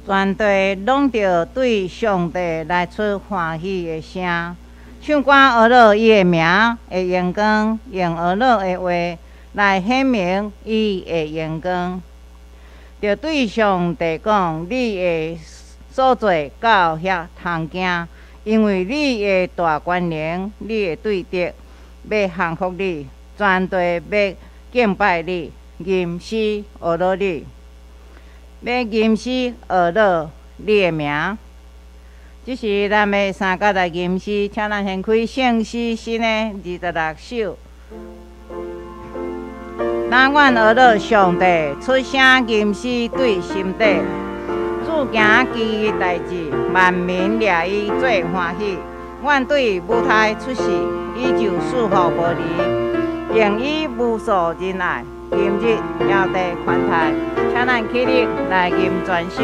全地拢着对上帝来出欢喜的声，唱歌学乐伊的名的荣光，用学乐的话来显明伊的荣光。着对上帝讲，你的所做到遐通行，因为你的大权能，你的对德要降服你，全地要敬拜你，吟诗学乐你，要吟诗学乐你的名。这是咱的三角来吟诗，请咱先开圣诗新的26首。咱愿学乐上帝，出声吟诗对心底。主行奇异代志，万民掠伊做欢喜。阮对舞台出世，伊就赐福无离，用伊无数仁爱。今日要地款待，请咱起立来吟全首。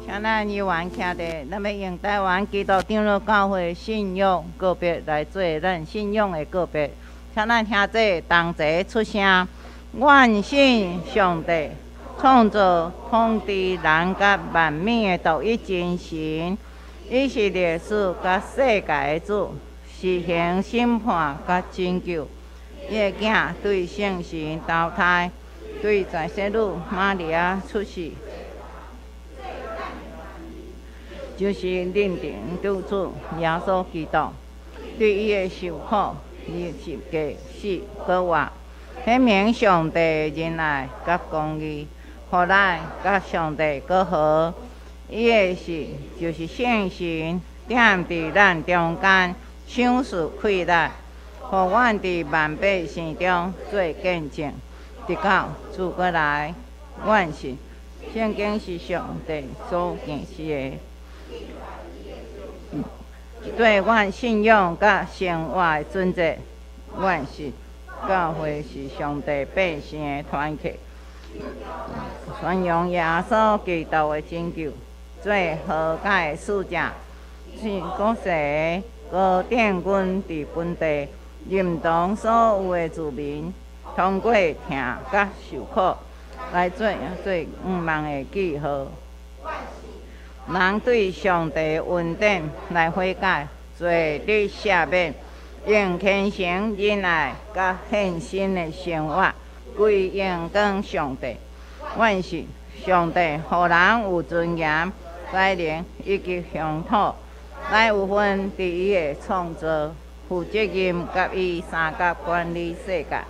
请咱议员徛地，咱要用台湾基督长老教会信仰个别来做咱信仰的个别。请咱听这同齐出声，愿信上帝，创造统治人甲万民的独一真神，伊是历史甲世界的主，实行审判甲拯救。伊的囝对圣神投胎，对在生女玛利亚出世。就是认定救主耶稣基督，对伊的受苦、伊十架死搁活，显明上帝仁爱甲公义，互咱甲上帝搁好。伊的事就是圣神踮伫咱中间，赏赐快乐，互阮伫万百姓中做见证，直到主过来。阮是圣经是上帝所启示的。对阮信仰甲生活的准则，阮是教会是上帝百姓的团契，宣扬耶稣基督的拯救，做和解的使者，是国际高点阮伫本地，认同所有的子民，通过听甲受苦，来做愿望的记号。人对上帝恩典来悔改，罪得赦免，用虔诚仁爱甲献身的生活归荣光上帝。愿是上帝，互人有尊严、才能以及乡土，来有份伫伊的创造，负责任甲伊三角管理世界。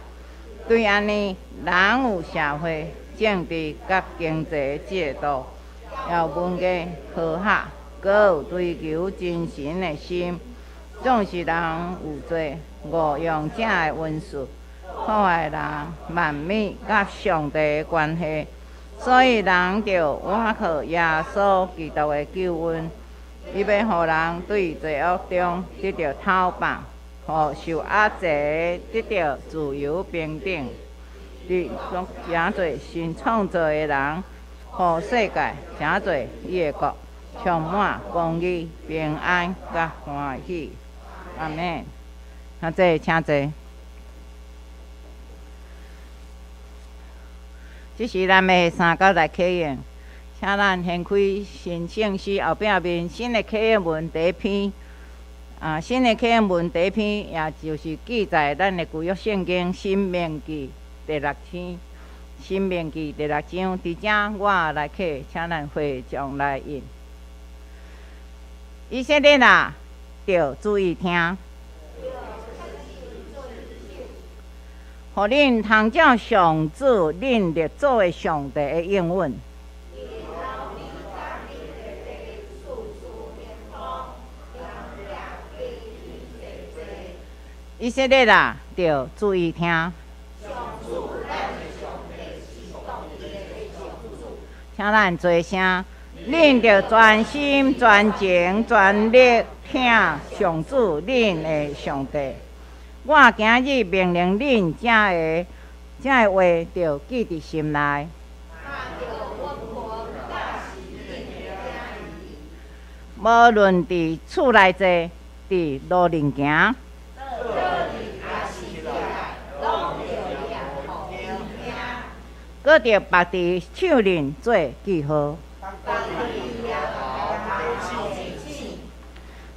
对安尼，人有社会、政治甲经济制度，要文艺、科学，搁有追求精神的心，总是人有做误用这的文字，破坏人万美甲上帝的关系。所以人着倚靠耶稣基督的救恩，伊要互人对罪恶中得到讨放，互受压制得到自由平等。伫真侪新创造的人，互世界真侪伊的国充满公义、平安甲欢喜。阿们。啊，这请坐。这是咱的三角来启用，请咱掀开新圣诗后壁面新的启用文第一篇。新的启用文第一篇，也就是记载咱的旧约圣经《申命记》第6篇，《申命记》第6章。伫遮我来启，请咱会众来引。以色列啊，着注意听。互恁通照上主恁列祖的上帝的应允。以色列啊，着注意听。请咱做声，恁着专心、专情、全力听上主恁的上帝。我今日命令恁这个话，着记伫心内。无论伫厝内坐，伫路顶行，搁着绑伫手领做记号，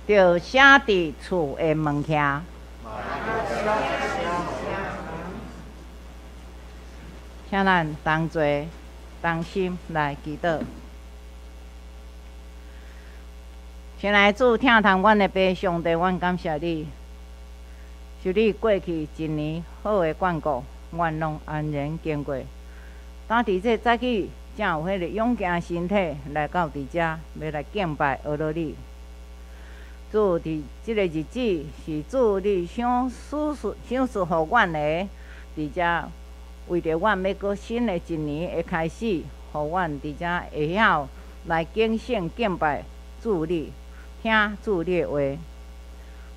着写伫厝的门徛。请咱同做同心来祈祷。亲爱的主，听从阮的爸上帝，阮感谢你，就你过去一年好的眷顾，阮拢安然经过。当伫这早起，才有迄个勇健身体来到伫遮，要来敬拜阿罗你。主，伫即个日子是主你想赐互阮的，伫遮为着阮要过新的一年的开始，互阮伫遮会晓来敬献敬拜主你，听主你的话。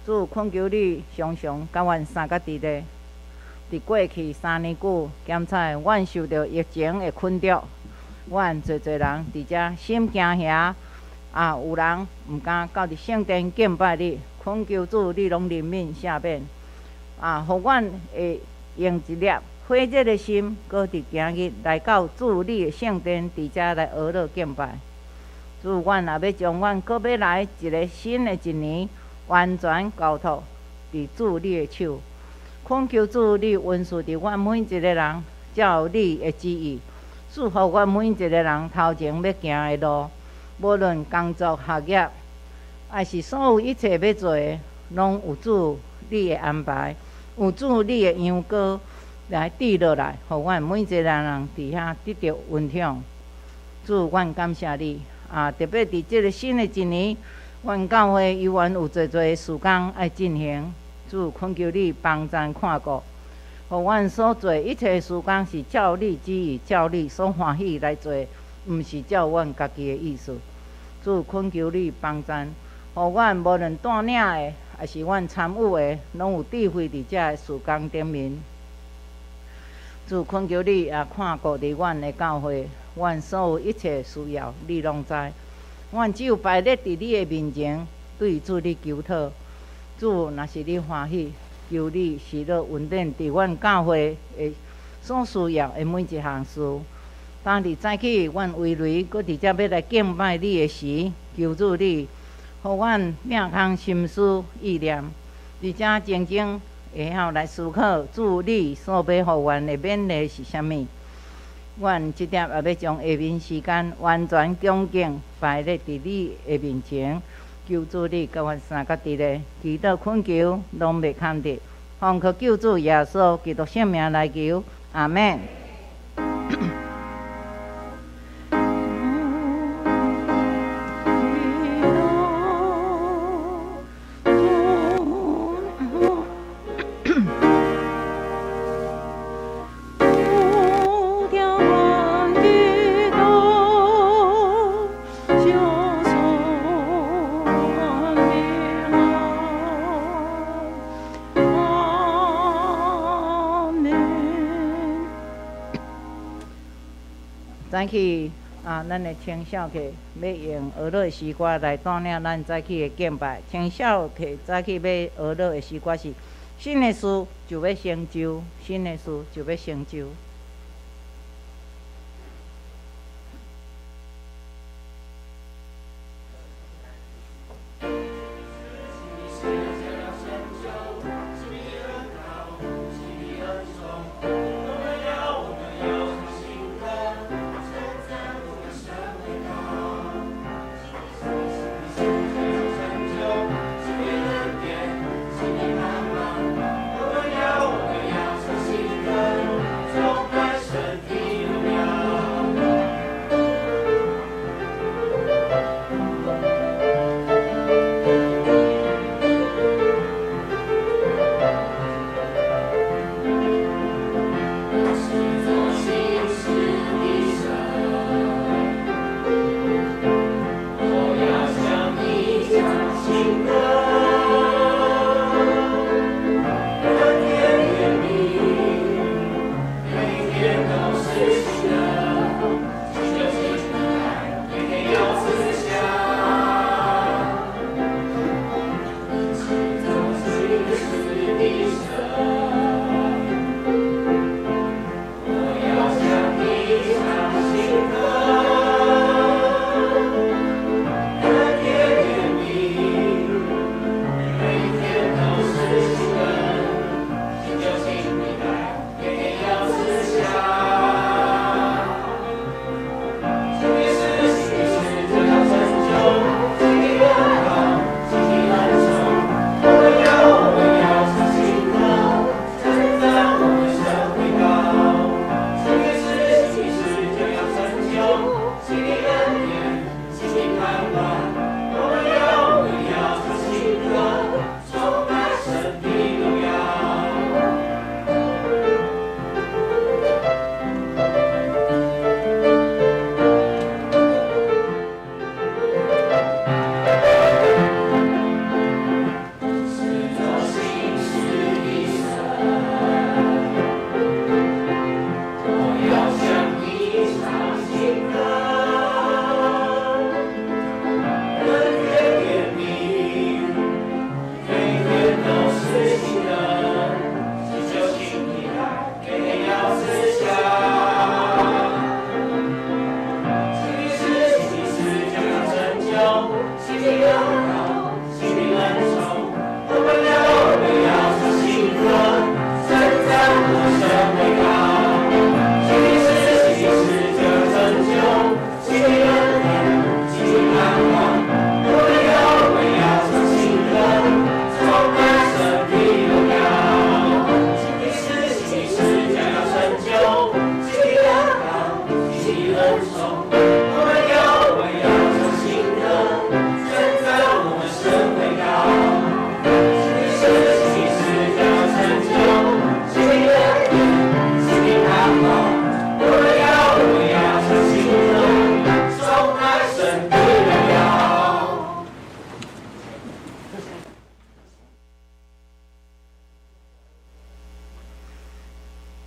主，恳求你常常甲阮三角伫咧。伫过去3年久，检采阮受到疫情的困扰，阮侪人伫遮心惊遐，有人毋敢到伫圣殿敬拜你，恳求主你拢怜悯赦免，互阮会用一粒火热的心，搁伫今日来到主你的圣殿，伫遮来学乐敬拜。主，阮也要将阮搁要来一个新的一年，完全交托伫主你的手。恳求主你恩赐伫阮每一个人，照你的旨意，赐互阮每一个人头前要行的路，无论工作、学业，还是所有一切要做的，拢有主你的安排，有主你的样稿来滴落来，互阮每一个人伫遐得到恩宠。主，阮感谢你，特别伫即个新的一年，阮教会依然有侪侪事工爱进行。主，恳求你帮咱看顾，互阮所做一切事工是照你旨意、照你所欢喜来做，毋是照阮家己的意思。主，恳求你帮咱，互阮无论带领的，还是阮参与的，拢有智慧伫遮的事工顶面。主，恳求你也看顾伫阮的教会，阮所有一切需要，你拢知。阮只有摆列伫你的面前，对主你求讨。主，若是你欢喜，求你喜乐稳定伫阮教会的所需要的每一项事。当日早起，阮为雷，搁直接要来敬拜你的时，求助你，互阮命空心思意念，而且静静会晓来思考，主你所要互阮的勉励是啥物？阮即点也要将下面时间完全恭敬摆咧伫你的面前，求主你甲阮三个伫咧祈祷恳求，拢未看得，奉靠救主耶稣基督圣名来求，阿门。早起咱的青少客要用俄罗斯歌来带领咱早起的敬拜。青少客早起要俄罗斯歌是新的事就要成就，新的事就要成就。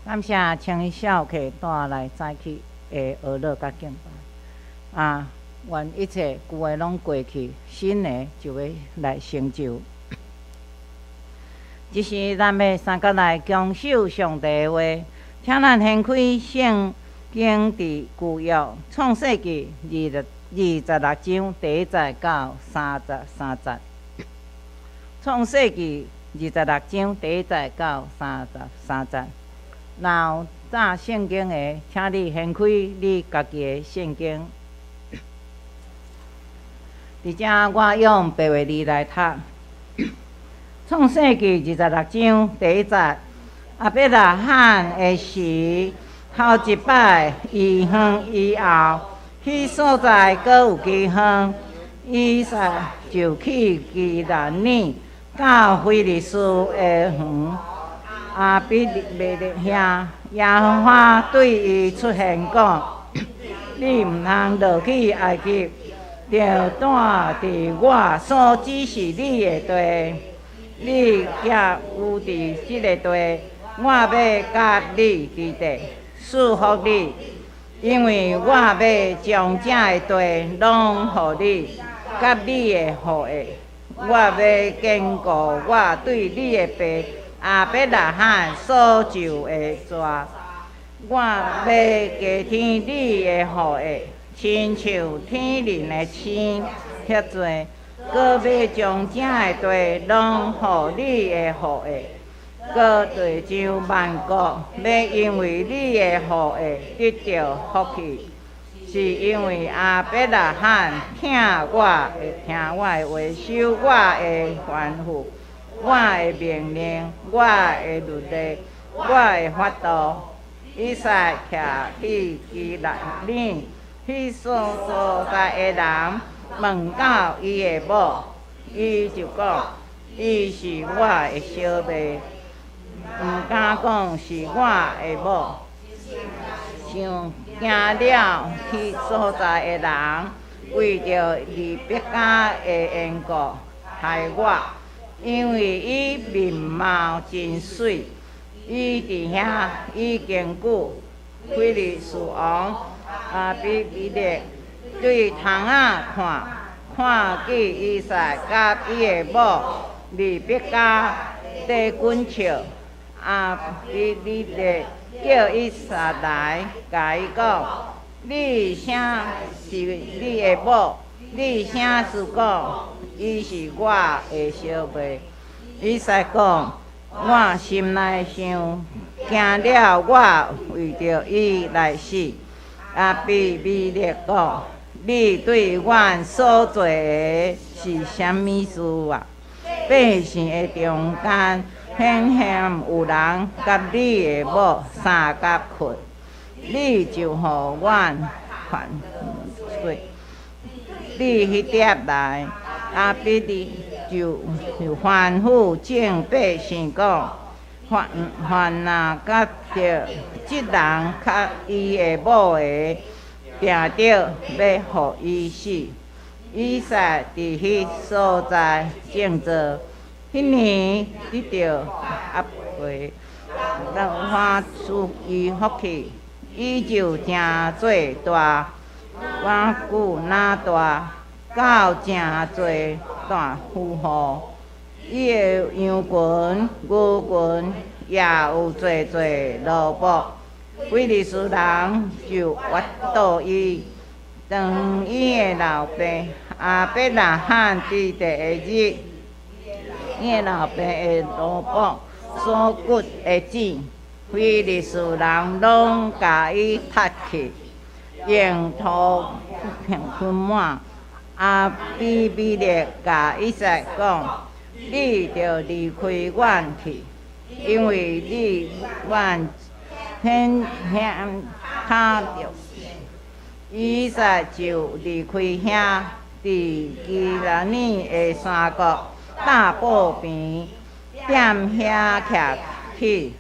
感谢青少客带来早起的娱乐甲敬拜。愿一切旧的拢过去，新的就要来成就。即是咱要三角来强守上帝的话，请咱掀开圣经伫旧约创世纪26章第1节到33节。创世纪26章第1节到33节。然后早圣经的，请你掀开你家己的圣经。伫遮我用白话字来读。创世纪26章第1节。亚伯拉罕的时，头一摆伊远以后，迄所在阁有饥荒，以撒就去基兰尼到非利士的园。阿比米勒遐，耶和华对伊出现讲：你毋通落去埃及，着住伫我所指示你的地。你若有伫即个地，我要甲你伫地祝福你，因为我要将这个地拢互你，甲你的后裔。我要坚固我对你的爸亚伯拉罕所受的约。我要加添你的后裔，亲像天灵的星遐多，搁要将这个地拢互你的后裔。搁地上万国要因为你的后裔得到福气，是因为亚伯拉罕听我的话，守我的吩咐，我的命令，我的律例，我的法度。以撒徛去基兰尼，迄所在的人问到伊的某，伊就讲：伊是我的小妹。毋敢讲是我的某，想惊了迄所在的人，为着利百加的缘故害我，因为伊面貌真水，伊伫遐已经久。非利士王阿比米勒对窗仔看见以撒甲伊的某利百加在滚笑。阿比米勒叫以撒来，甲伊讲：你啥是你的某？你啥是讲伊是我的小妹？以撒讲：我心内想，惊了我为着伊来死。阿比米勒讲：你对阮所做的是啥物事啊？百姓的中间。显显有人甲你的某三角困，你就互阮犯罪。你迄碟来，阿比利就吩咐众百姓讲：凡若甲着即人甲伊的某的，定着要互伊死。以撒伫迄所在种作。迄年得到阿伯拉罕赐伊福气，伊就真做大，偌久那大，到真做大富户。伊的羊群、牛群也有做萝卜。非利士人就挖倒伊，当伊的老爸亚伯拉罕伫第日。伊的老爸的萝卜所骨的子，非利士人拢甲伊踢去，用土填满。阿比米勒甲以撒讲：你着离开阮去，因为你阮天卡着。以撒就离开遐，伫基兰尼的山谷。大埔边踮遐徛起，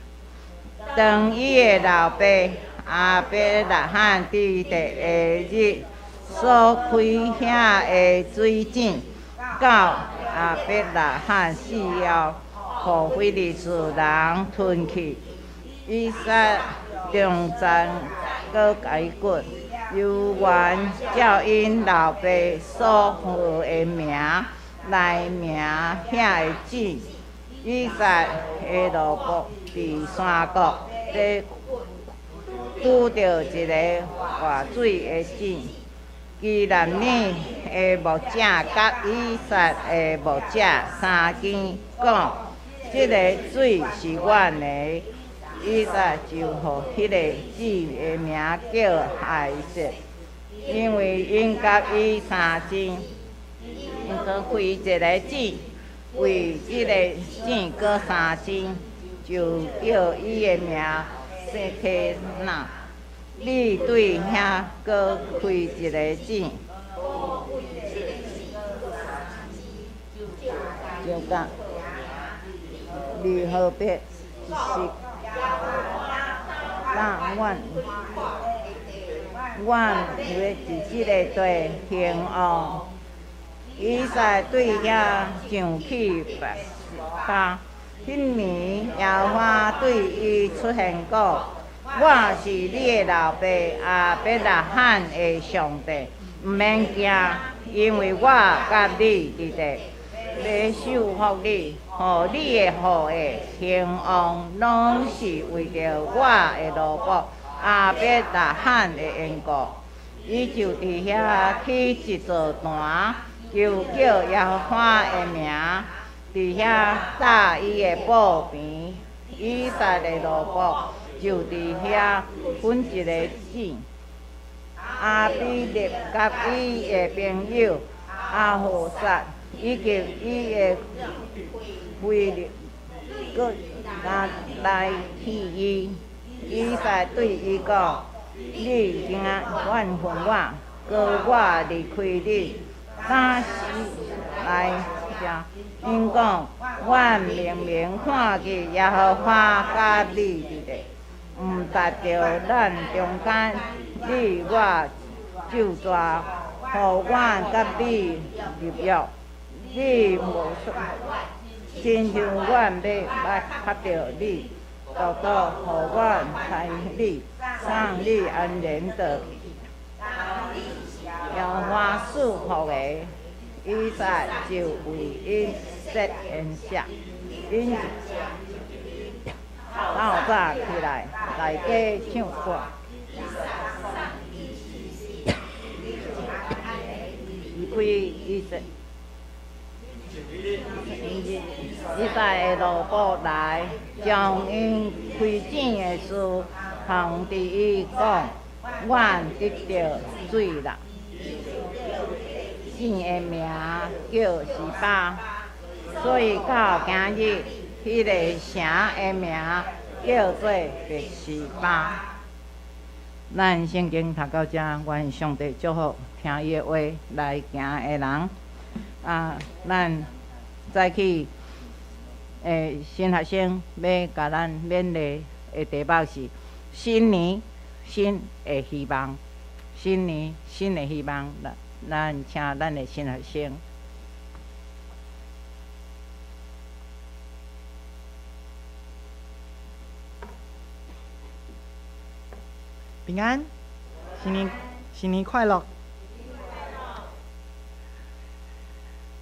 当伊的老爸亚伯拉罕伫第下日所开遐的水井，到亚伯拉罕死后，互非利士人吞去。以撒中赞搁解骨，犹原照因老爸所号的名。来名遐的子，以撒的萝卜伫山谷，在拄着一个活水的井，其男女的牧者甲以撒的牧者三更讲，即个水是阮的。以撒就互迄个井的名叫海色，因为因甲伊三更，因搁开一个井，为即个井搁三更，就叫伊的名西提纳。你对遐搁开一个井，就讲离合别是。阮要伫即个地兴旺，以撒对遐上去吧。迄年耶和华对伊出现过，我是你的老爸亚伯拉罕的上帝，毋免惊，因为我甲你伫地。要守护你，互你的后裔兴旺，拢是为着我的奴仆亚伯拉罕的缘故。伊就伫遐起一座坛，就叫耶和华的名，伫遐搭伊的布边。以撒的奴仆就伫遐分一个井。阿比列甲伊的朋友阿何撒。以及伊的威力，搁来替伊。以撒对伊讲：“你惊怨恨我，搁我离开你，哪时来遮？”因讲：“阮明明看见耶和华甲你伫地，毋达着咱中间你我咒詛，互阮甲你立约。”你无说，亲像阮要拍着你，豆豆，互阮猜你，让你安然得去。耶和华祝福的，以撒就为因设宴席，因透早起来，大家唱歌。离开以色。以撒的奴仆来，将因开井的事通知伊讲，阮得着水啦。井的名叫示巴，所以到今日，迄个城的名叫做别示巴。咱圣经读到这，愿上帝祝福听伊的话来行的人。咱再去新学生要甲咱勉励的题目是新年新的希望，新年新的希望。咱请咱的新学生。平安，新年快乐！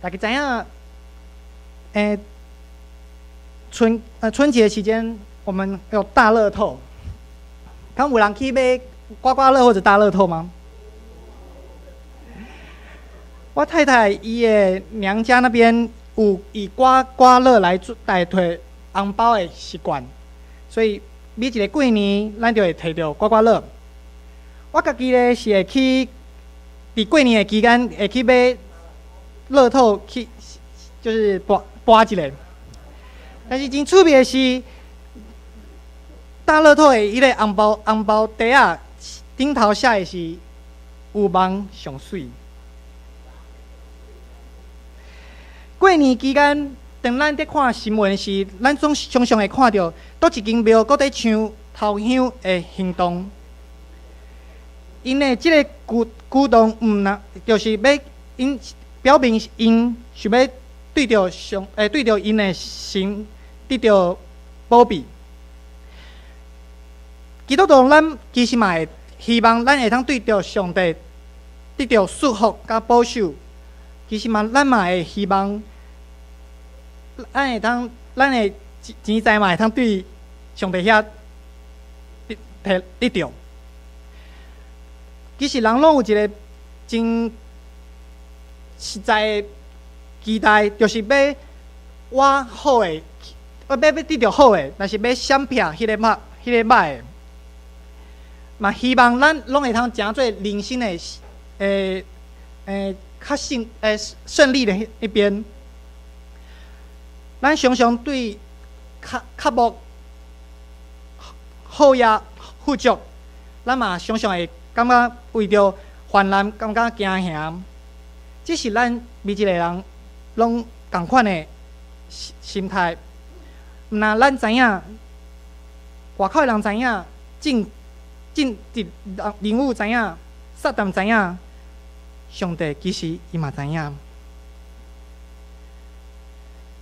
大家知影，春节期间我们有大乐透，看有人去买刮刮乐或者大乐透吗？我太太伊的娘家那边有以刮刮乐来代替红包的习惯，所以每一个过年咱就会摕到刮刮乐。我家己咧是会去，伫过年的期间会去买乐透去，就是博一个。但是真趣味的是，大乐透的迄个红包袋啊，顶头写的是“有梦上水”。过年期间，当咱伫看新闻时，咱常常会看到倒一间庙搁伫唱头香的行动。因的即个举动，就是要因表明因想要对着对着因的神得到保庇。基督徒咱其实嘛会希望咱会通对着上帝得到祝福甲保守。其实嘛，咱嘛会希望咱会通咱的钱财嘛会通对上帝遐得到。其实人拢有一个真实在的期待，就是要我好诶，要得到好诶，但是要闪避迄个歹诶。嘛，希望咱拢会通诚做人生诶较胜利的一边。咱常常对较无好业富足，咱嘛常常会感觉为着患难感觉惊吓。这是咱每一个人拢同款的心态。那咱知影，外口的人知影，正直人物知影，撒旦知影，上帝其实伊嘛知影。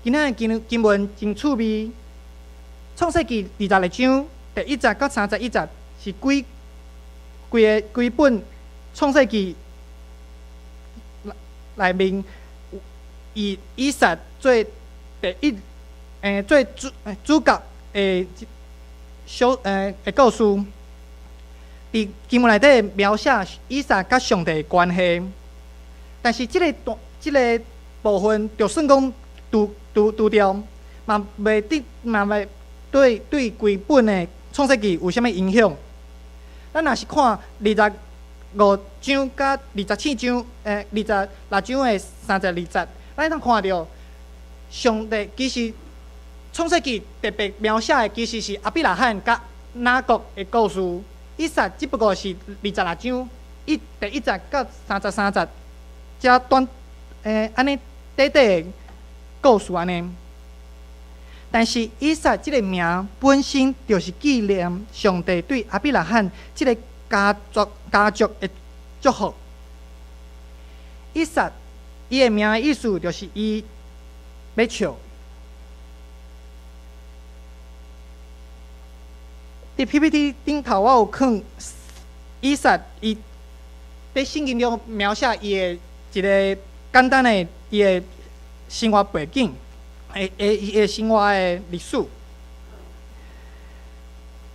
今仔的经文真趣味，创世纪20章第1节到31节是规本创世纪内面以以撒做第一做主角的故事。伫经文内底描写以撒甲上帝的关系，但是这个部分就算讲除掉，嘛袂对规本的创世纪有啥物影响？咱若是看25章甲27章26章的30、20，咱通看到上帝其实创世纪特别描写的其实是亚伯拉罕甲雅各的故事。以撒只不过是26章第1节到33节，遮短安尼短的故事安尼。但是以撒这个名本身就是纪念上帝对亚伯拉罕这个家族的祝福。以撒伊的名的意思就是伊要笑。伫 PPT 顶头我有放以撒伊在圣经中描写伊的一个简单的伊的生活背景，伊的生活的历史。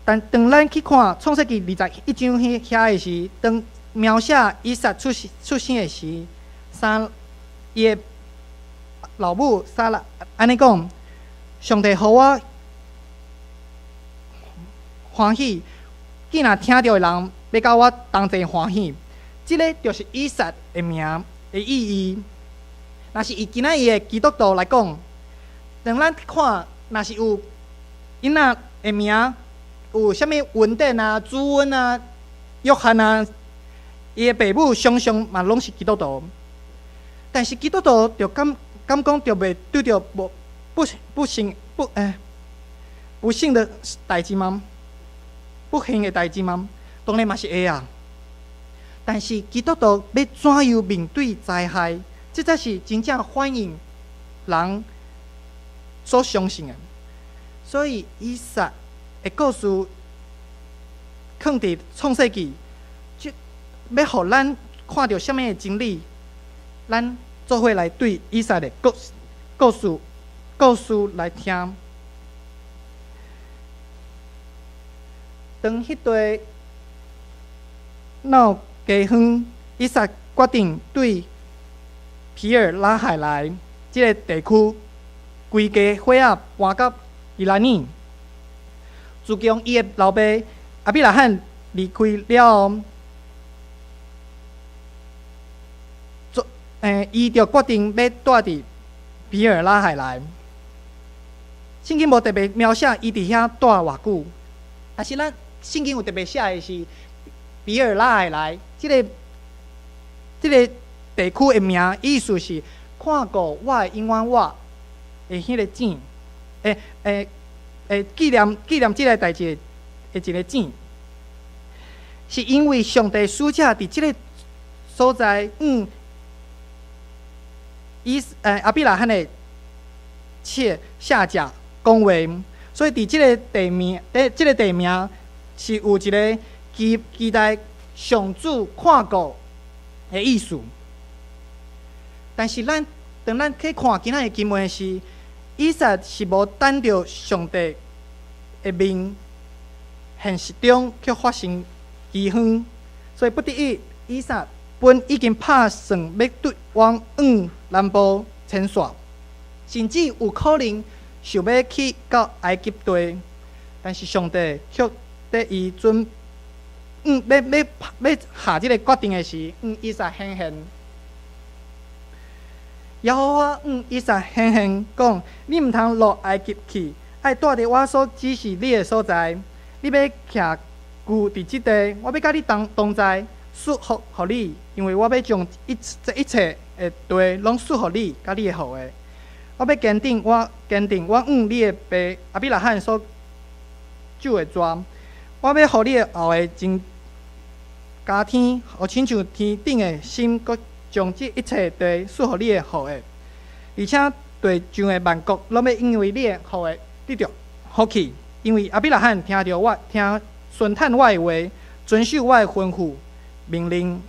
但当咱去看创世纪21章遐的时，当描写以撒出生的时，伊的老母撒拉安尼讲：上帝互我欢喜，既然听到的人要甲我同齐欢喜，这个就是以撒的名的意义。若是以今仔日的基督徒来讲，当咱看，若是有囡仔的名，有啥物文典啊、主恩啊、约翰啊，伊的爸母常常嘛拢是基督徒，但是基督徒就敢讲就袂对着不幸的代志吗？不幸的代志吗？当然嘛是会啊。但是基督徒要怎样面对灾害，这才是真正反映人所相信的。所以以撒的故事放伫创世纪，就要互咱看到什么的真理，咱做伙来对以撒的故事来听。当迄堆闹家远，以撒决定对皮尔拉海莱这个地区规家伙仔搬到伊拉尼。自从伊的老爸亚伯拉罕离开了后，伊就决定要住伫皮尔拉海莱。圣经无特别描写伊伫遐住偌久，但是咱圣经有特别写的是比尔拉海莱，这个地区的名意思是看过我的永远我的迄个井，纪念这个代志的一个井，是因为上帝使者伫这个所在亚伯拉罕的妾夏甲讲话，所以伫这个地名是有一个期待上主看顾的意思。但是当咱去看今仔的经文时，以撒是无等到上帝的面，现实中却发生饥荒，所以不得已，以撒本已经打算要对往南部迁徙，甚至有可能想要去到埃及地，但是上帝却在伊准要下这个决定的时，以撒显现。耶和华以撒显现讲：你毋通落埃及去，爱住伫我所指示你的所在。你要徛固伫即地，我要甲你同在，赐福互你，因为我要将一切的地拢赐互你，甲你的后裔。我要坚定我你的爸亚伯拉罕所主的抓。我要互你的后裔真加天，互亲像天顶的心，搁将这一切地赐互你的后裔。而且地上的万国拢要因为你的后裔得着福气，因为亚伯拉罕听顺探我的话，遵守我的吩咐命令。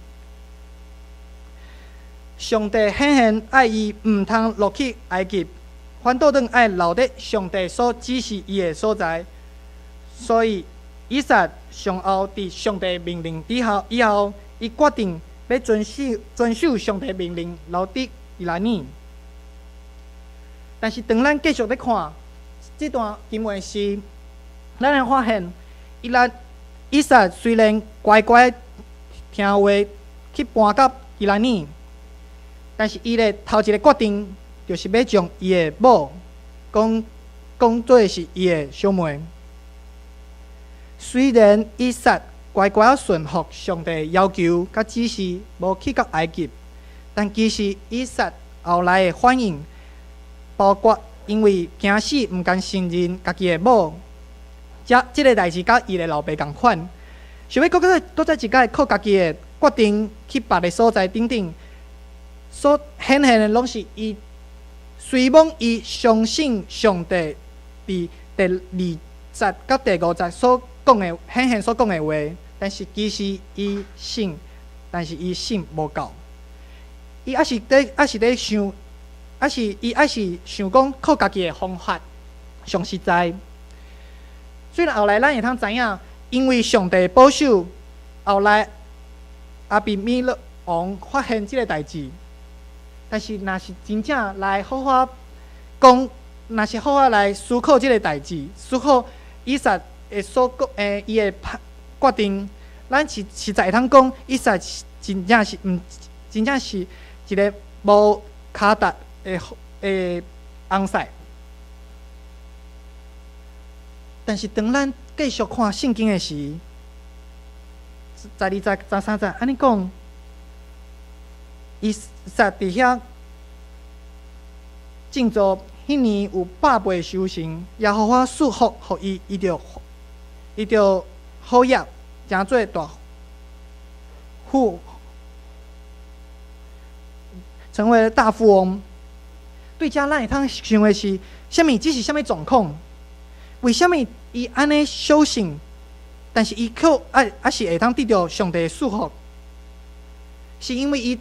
上帝显现爱伊毋通落去埃及，反倒转爱留伫上帝所指示伊的所在。所以以撒上后伫上帝命令以后，伊决定要遵守上帝命令，留伫以兰尼。但是当咱继续咧看这段经文时，咱会发现以撒虽然乖乖听话去搬到以兰尼，但是伊的头一个决定就是要将伊的某讲做是伊的小妹。虽然以撒乖乖顺服上帝的要求甲指示，无去到埃及，但其实以撒后来的反应，包括因为惊死毋甘承认家己的某，这个代志甲伊的老爸同款，想要搁再一摆靠家己的决定去别个所在等等，所显现的拢是伊虽望伊相信上帝伫第20节到第5节所讲的显现所讲的话，但是其实伊信，但是伊信无够，伊还是在想。伊还是想讲靠家己的方法上实在。虽然后来咱会通知影，因为上帝保守，后来阿比米勒王发现这个代志，但是若是真正来好好讲，若是好好来思考这个代志，思考以撒的所讲伊的决定，咱实在会通讲，以撒真正是一个无卡达的翁婿，但是当咱继续看圣经的时，12节、13节安尼讲，以撒伫遐建造迄年有8倍收成，耶和华赐福互伊，伊就好业，诚做大富，成为大富翁。对遮咱会通想的是，这是什么状况？为什么伊安尼小信，但是伊却还是会通得到上帝的祝福？是因为伊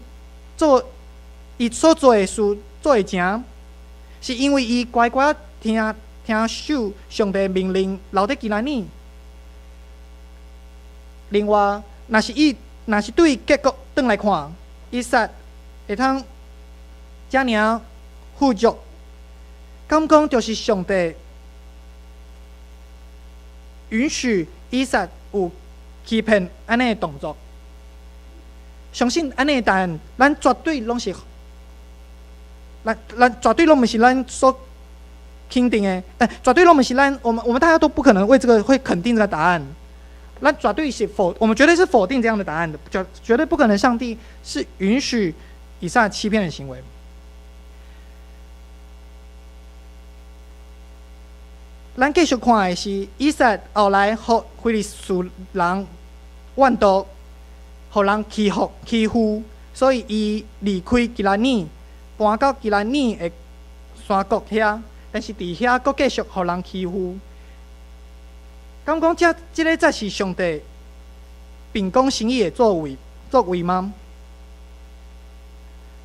所做的事做会成，是因为伊乖乖听守上帝的命令，留伫基兰尼。另外，若是对结果转来看，以撒会通遮尔富足，敢讲就是上帝允许以撒有欺骗安尼的动作。相信安尼的答案，咱绝对拢是，咱绝对拢不是咱所肯定的，绝对拢不是我们大家都不可能为这个会肯定这个答案。咱绝对是我们绝对是否定这样的答案的，绝对不可能。上帝是允许以撒欺骗的行为。咱继续看的是以撒后来互非利士人怨毒，互人欺负，所以伊离开基兰尼，搬到基兰尼的山谷遐，但是伫遐阁继续互人欺负。敢讲这个才是上帝秉公行义的作为吗？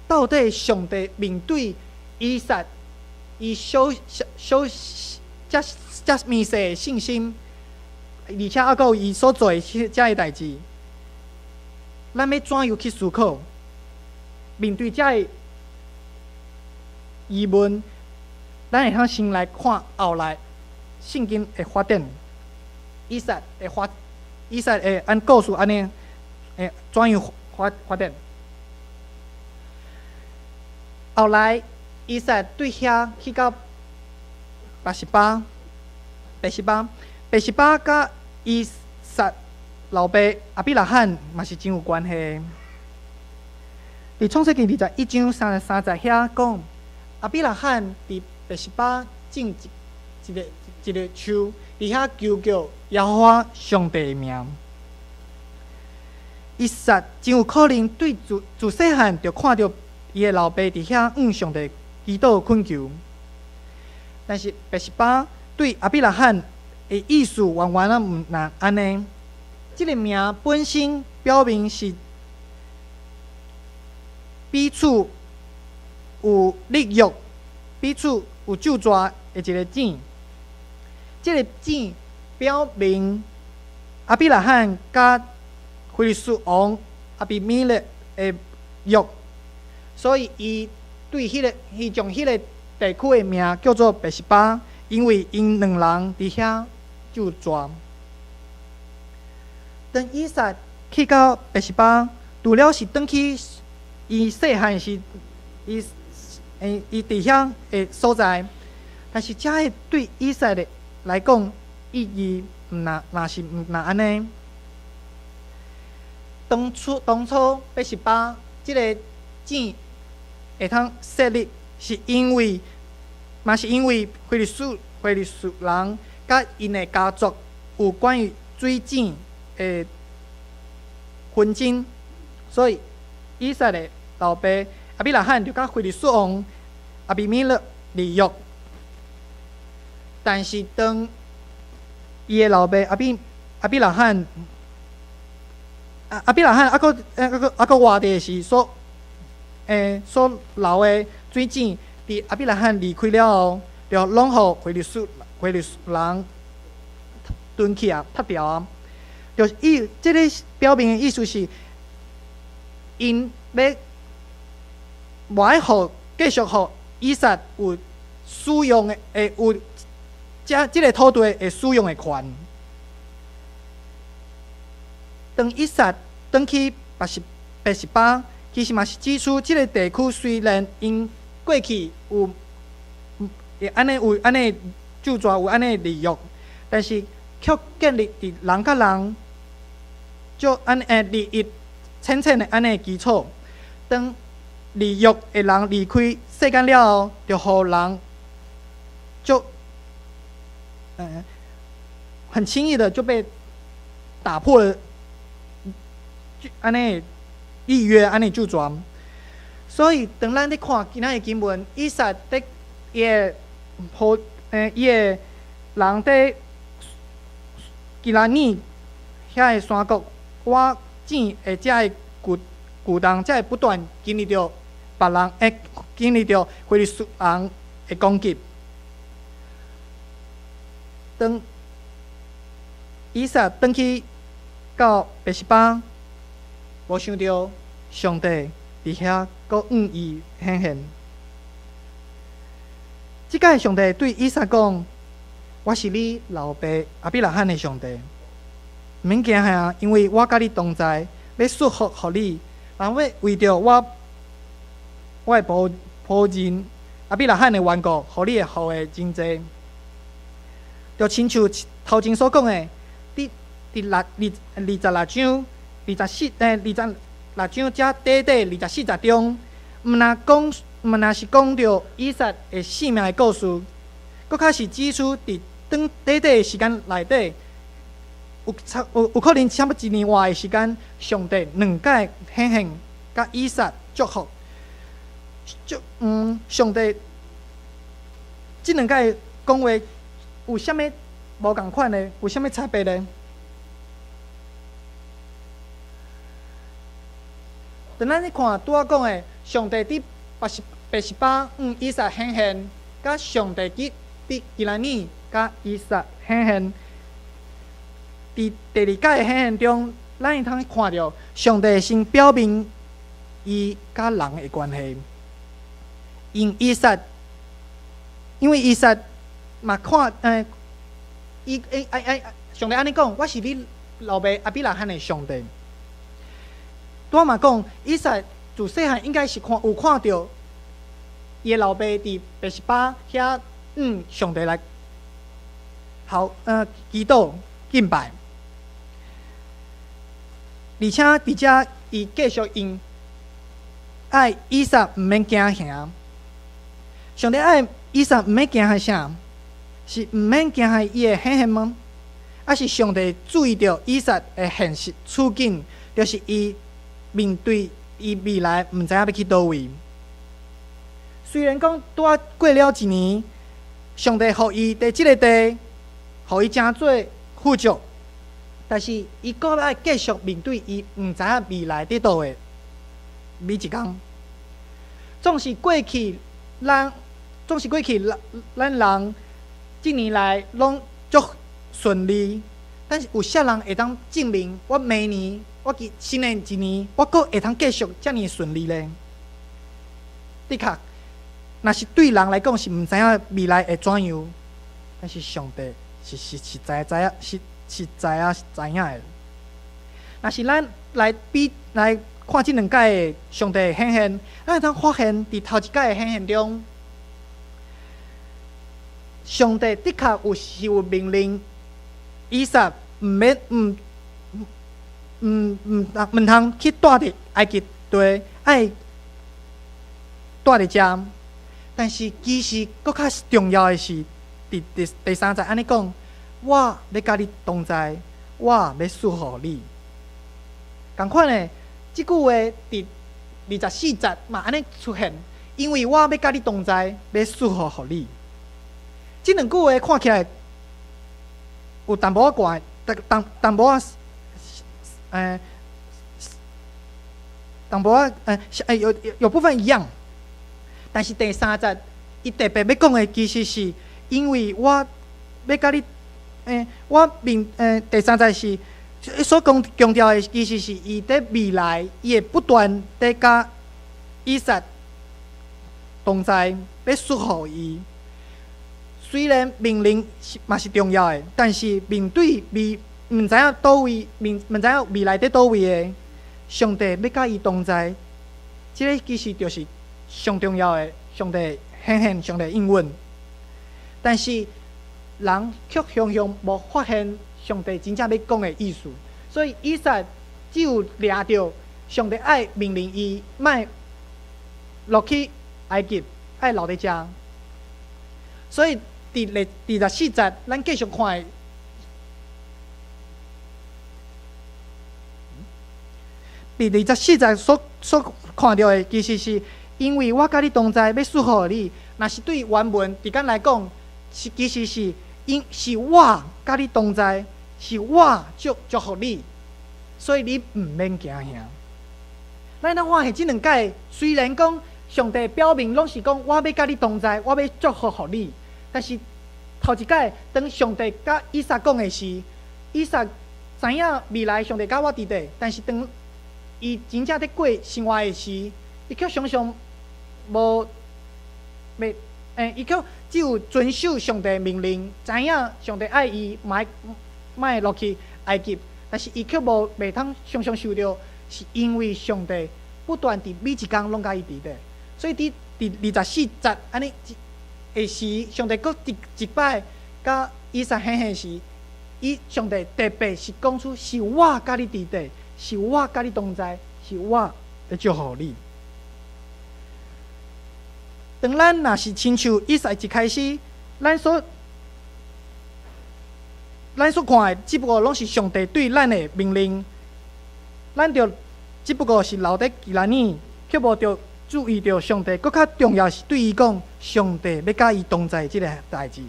到底上帝面对以撒伊遮密实的信心，而且还有伊所做的遮个代志，咱要怎样去思考？面对这个疑问，咱会通先来看后来圣经的发展，以撒会按故事安尼，怎样发展？后来以撒对遐去到拔示巴甲以撒老爸亚伯拉罕嘛是真有关系。伫创世记21章33节遐讲，亚伯拉罕伫拔示巴种一个树，伫遐求叫耶和华上帝的名。以撒真有可能对自细汉就看到伊的老爸伫遐上帝祈祷恳求，但是拔示巴对亚伯拉罕的意思完全啊毋那安尼。这个名本身表明是彼此有立约、彼此有救助的一个证。这个证表明亚伯拉罕甲非利士王亚比米勒的约，所以伊对伊将迄个地区的名叫做拔示巴，因为因两人伫遐救助。当以撒去到拔示巴，除了是转去伊细汉时伊伫遐的所在，但是这个对以撒的来讲意义嘛是毋那安尼。当初拔示巴即个证会通设立，是因为非利士人甲因的家族有关于水井的纷争，所以以撒的老爸亚伯拉罕就甲非利士王亚比米勒立约。但是当伊的老爸亚伯拉罕还佫活地时所留的水井，伫亚伯拉罕离开了后，就拢互非利士人吞去啊，踢掉啊。就是这个表明的意思是，因要无爱继续互以撒有使用的有这个土地的使用的权。当以撒转去拔示巴，其实嘛是指出这个地区虽然因过去有安尼救助有安尼利益，但是却建立伫人甲人就利益浅的安尼基础。当利益的人离开世间了后，就互人就很轻易的就被打破了安尼立约，安尼救助。所以当咱咧看今仔的经文，以撒伫伊的人伫基拉尼遐的山谷，我井的遮的巨人，才会不断经历着别人经历着非利士人的攻击。当以撒转去到拔示巴，无想到上帝伫遐佫予伊显现。即摆上帝对以撒讲：“我是你老爸亚伯拉罕的上帝，毋免惊吓，因为我甲你同在，要祝福互你，然后为着我的仆人亚伯拉罕的缘故，互你的后裔真济。”就亲像头前所讲的，第26章遮短24节中，毋若是讲到以撒的性命的故事，佫较是指出伫短的时间内底，有可能差不多1年外的时间，上帝2届显现，甲以撒祝福。上帝即2届讲话有啥物无共款的？有啥物差别呢？当咱咧看拄仔讲的，上帝伫拔示巴以撒显现，甲上帝伫基拉尼甲以撒显现，伫第2届的显现中，咱会通看到上帝先表明伊甲人的关系。因以撒，因为以撒嘛看上帝安尼讲，我是你老爸亚伯拉罕的上帝。拄嘛讲，以撒自细汉应该是有看到伊的老爸伫别是巴遐上帝来祈祷敬拜，而且伫遮伊继续因爱以撒毋免惊吓。上帝爱以撒毋免惊吓啥？是毋免惊吓伊的显现吗？还是上帝注意到以撒的现实处境，就是伊面对伊未来毋知影要去倒位。虽然讲拄啊过了一年，上帝互伊伫即个地，互伊真做富足，但是伊阁爱继续面对伊毋知影未来伫倒的每一天。总是过去咱人即年来拢足顺利，但是有啥人会当证明我明年、我新的一年，我阁会通继续遮尔顺利呢？的确，若是对人来讲是毋知影未来会怎样，但是上帝是知影的。若是咱来看即两届的上帝的显现，咱会通发现伫头一届的显现中，上帝的确有命令以撒毋通去住伫埃及地，爱住伫遮。但是其实搁较重要的是，第3节安尼讲，我要甲你同在，我要赐予你。同款的，即句话伫24节嘛安尼出现，因为我要甲你同在，要赐予你。即两句话看起来有淡薄仔怪，淡薄仔有部分一样，但是第3节伊特别要讲的其实是因为我要甲你第3节是所强调的，其实是伊在未来伊会不断在甲以撒同在，要赐予伊。虽然命令嘛是重要的，但是面对毋知影倒位，毋知影未来伫倒位的上帝要甲伊同在，即个其实就是上重要的上帝显现、上帝应允。但是人却常常无发现上帝真正要讲的意思，所以以撒只有抓到上帝爱命令伊莫落去埃及，爱留伫遮。所以第14节，咱继续看。第24节所看到的，其实是因为我甲你同在，要赐予你。若是对原文伫咱来讲，其实是我甲你同在，是我祝福你，所以你毋免惊吓。咱发现即两届，虽然讲上帝表明拢是讲我要甲你同在，我要祝福你。但是头一届，当上帝甲以撒讲的时，以撒知影未来上帝甲我伫地，但是当伊真正伫过生活的时，伊却常常伊却只有遵守上帝命令，知影上帝爱伊，莫落去埃及，但是伊却袂通常常受到，是因为上帝不断伫每一天拢甲伊伫地，所以伫24节安尼。下时，上帝搁一摆甲以撒显现时，上帝特别是讲出是我甲你伫地，是我甲你同在，是我要祝福你。当咱若是亲像以撒一开始，咱所看的，只不过拢是上帝对咱的命令，咱就只不过是留伫基兰尼，却无着注意到上帝，搁较重要是对伊讲，上帝要甲伊同在即个代志。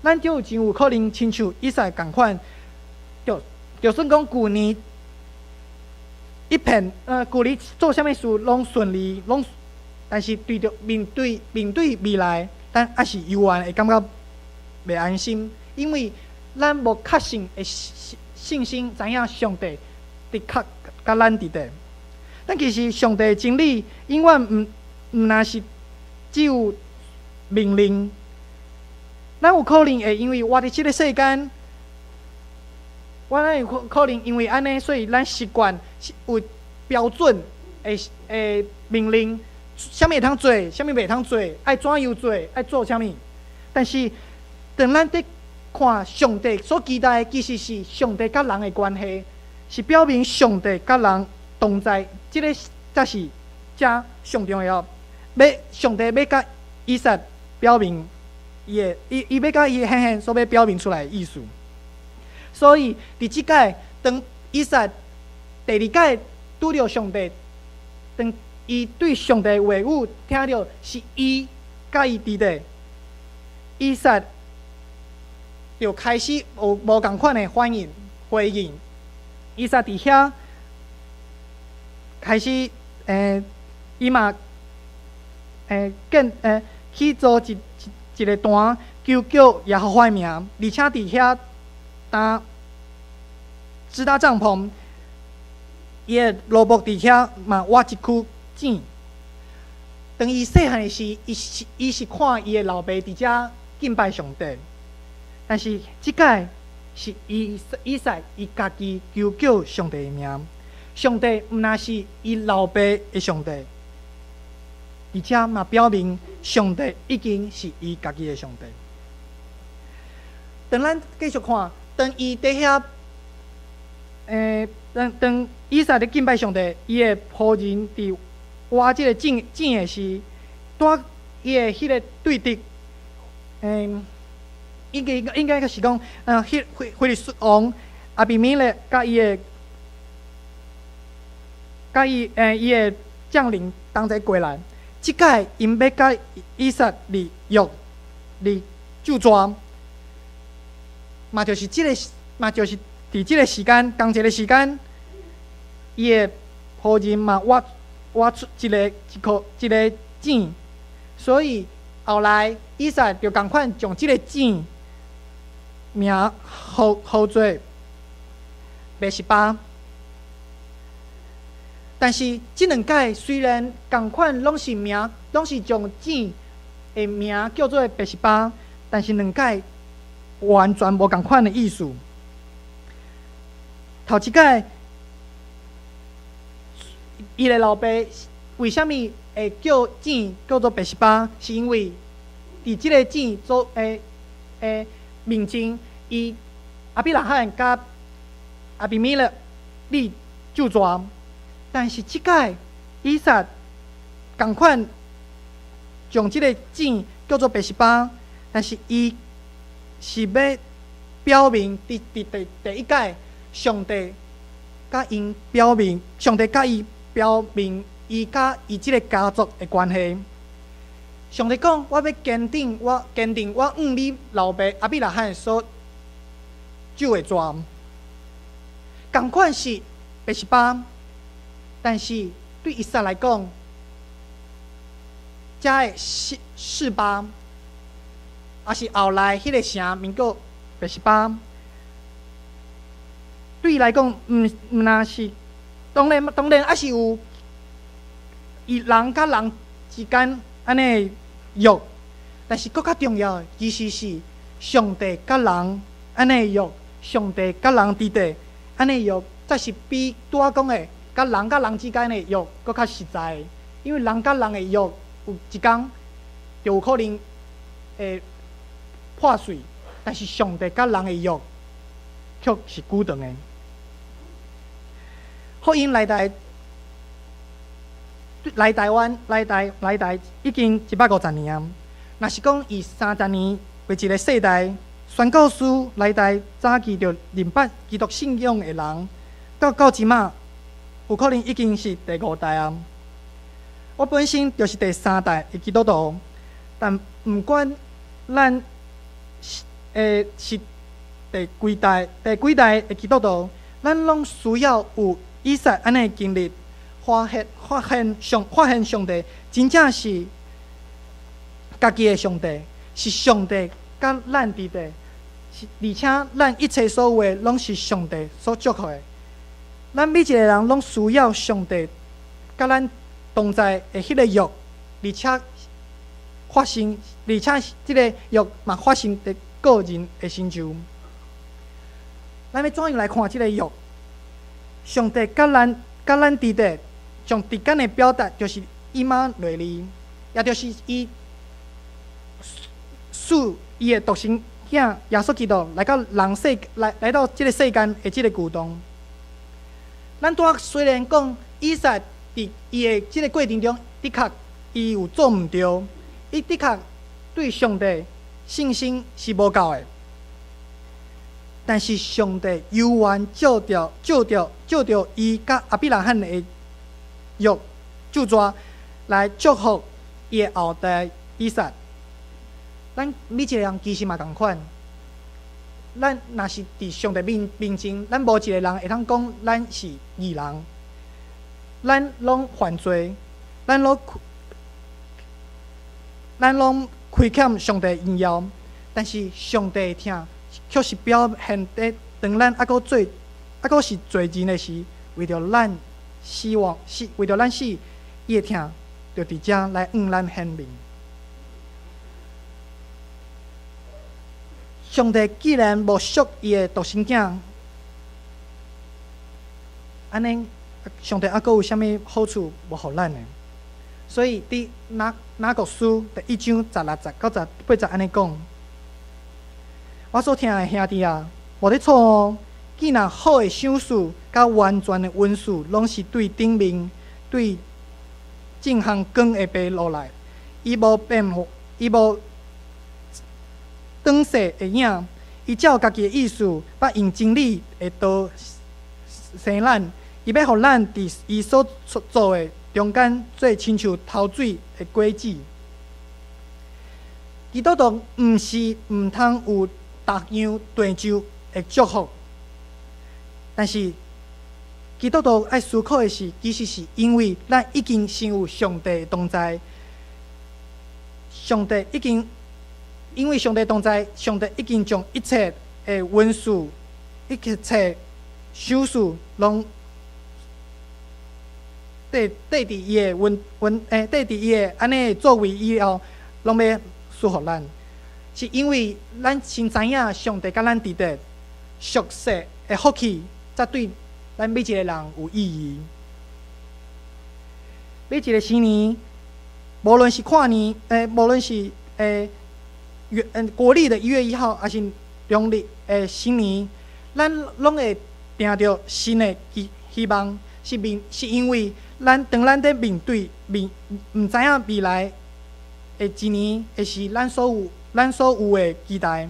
咱就真有可能亲像以撒共款，就算讲旧年一片旧年做啥物事拢顺利，但是面对未来，咱还是犹原会感觉袂安心，因为咱无确信的信心，知影上帝的确甲咱伫地。但其实上帝的真理永远毋若是只有命令，咱有可能会因为活伫即个世间，咱有可能因为安尼，所以咱习惯有标准的命令，啥物会通做，啥物袂通做，爱怎样做，爱做啥物。但是当咱伫看上帝所期待的，其实是上帝甲人的关系，是表明上帝甲人同在，即个才是上重要。上帝要甲以撒表明伊要甲伊显现所要表明出来的意思。所以伫即届，当以撒第二届拄着上帝，当伊对上帝的话语听到是伊甲伊伫地，以撒就开始有无共款的反应回应。以撒伫遐开始伊嘛去做一个单，求叫耶和华的名，而且伫遐搭支搭帐篷，伊的萝卜伫遐嘛挖一区井。当伊细汉的时，伊是看伊的老爸伫遮敬拜上帝，但是即届是以撒伊家己求叫上帝的名。上帝毋若是伊老爸的上帝，而且嘛表明上帝已经是伊家己的上帝。当咱继续看，当伊伫遐，当以撒伫敬拜上帝，伊的仆人伫挖即个井的时，带伊的迄个对敌，应该是讲，菲利士王阿比米勒甲伊的将领同齐过来，即届因要甲以撒立约立救抓，嘛就是伫即个时间，同一个时间，伊的仆人嘛挖出一个井，所以后来以撒就共款将即个井名号做别是巴。但是即两届虽然共款拢是将井的名叫做别是巴，但是两届完全无共款的意思。头一届，伊的老爸为什么会叫井叫做别是巴？是因为伫即个井做面前，伊阿比拉罕甲阿比米勒立救抓。但是即届以撒共款将即个井叫做别是巴，但是伊是要表明第一届上帝甲伊表明伊甲伊即个家族的关系。上帝讲：我要坚定我你老爸阿比拉罕所救的抓，共款是别是巴。但是对以撒来讲，遮的示巴，也是后来迄个城名叫别是巴，对伊来讲，毋若是当然，还是有伊人甲人之间安尼约，但是更较重要的，其实是上帝甲人安尼约，上帝甲人伫地安尼约，才是比拄仔讲的。甲人之间的约搁较实在，因为人甲人的约有一天就有可能会破碎，但是上帝甲人的约却是固定的。福音来台湾来台已经150年啊！若是讲以30年为一个世代，宣教师来台早期就认捌基督信仰的人，到即马。有可能已经是第5代啊！我本身就是第3代的基督徒，但不管咱是第几代的基督徒，咱拢需要有以撒安尼经历，发现上帝真正是家己的上帝，是上帝甲咱伫地，而且咱一切所有的拢是上帝所祝福的。咱每一个人拢需要上帝甲咱同在的迄个约，而且发生，而且即个约嘛发生伫个人的身上。咱要怎样来看即个约？上帝甲咱伫地上直接的表达，就是以马内利，也就是伊使伊的独生囝耶稣基督来到来到即个世间的即个举动。咱拄仔虽然讲以撒伫伊的即个过程中，的确伊有做毋对，伊的确对上帝信心是无够的。但是上帝犹原照着伊甲亚伯拉罕的约著作来祝福伊的后代以撒。咱每一个人其实嘛同款。咱若是伫上帝面前，咱无一个人会通讲咱是义人，咱拢犯罪，咱拢亏欠上帝荣耀。但是上帝听，却是表现伫当咱还阁是罪人的时，为着咱为着咱死，伊会听，就伫遮来向咱显明。上帝既然无属伊的独生囝，安尼上帝还阁有啥物好处无互咱呢？所以伫雅各书第1章16节到18节安尼讲：我所听的兄弟啊，无咧错哦。既然好的赏赐甲完全的恩赐，拢是对顶面对正向光的白落来，伊无变化，伊无转世的影，伊照家己的意思，捌用真理的道生咱，伊要互咱伫伊所做的中间做亲像头水的果子。基督徒毋是毋通有逐样地上的祝福，但是基督徒爱思考的是，其实是因为咱已经身有上帝的同在，因为上帝同在，上帝已经将一切的恩赐、一切赏赐，拢缀伫伊的缀伫伊的安尼作为以后，拢要赐予咱。是因为咱先知影上帝甲咱伫地熟悉的福气，才对咱每一个人有意义。每一个新年，无论是跨年，无论是国历的1月1号，还是农历的新年，咱拢会定着新的希望，是因为当咱在面对毋知影未来的一年，会是咱所有的期待。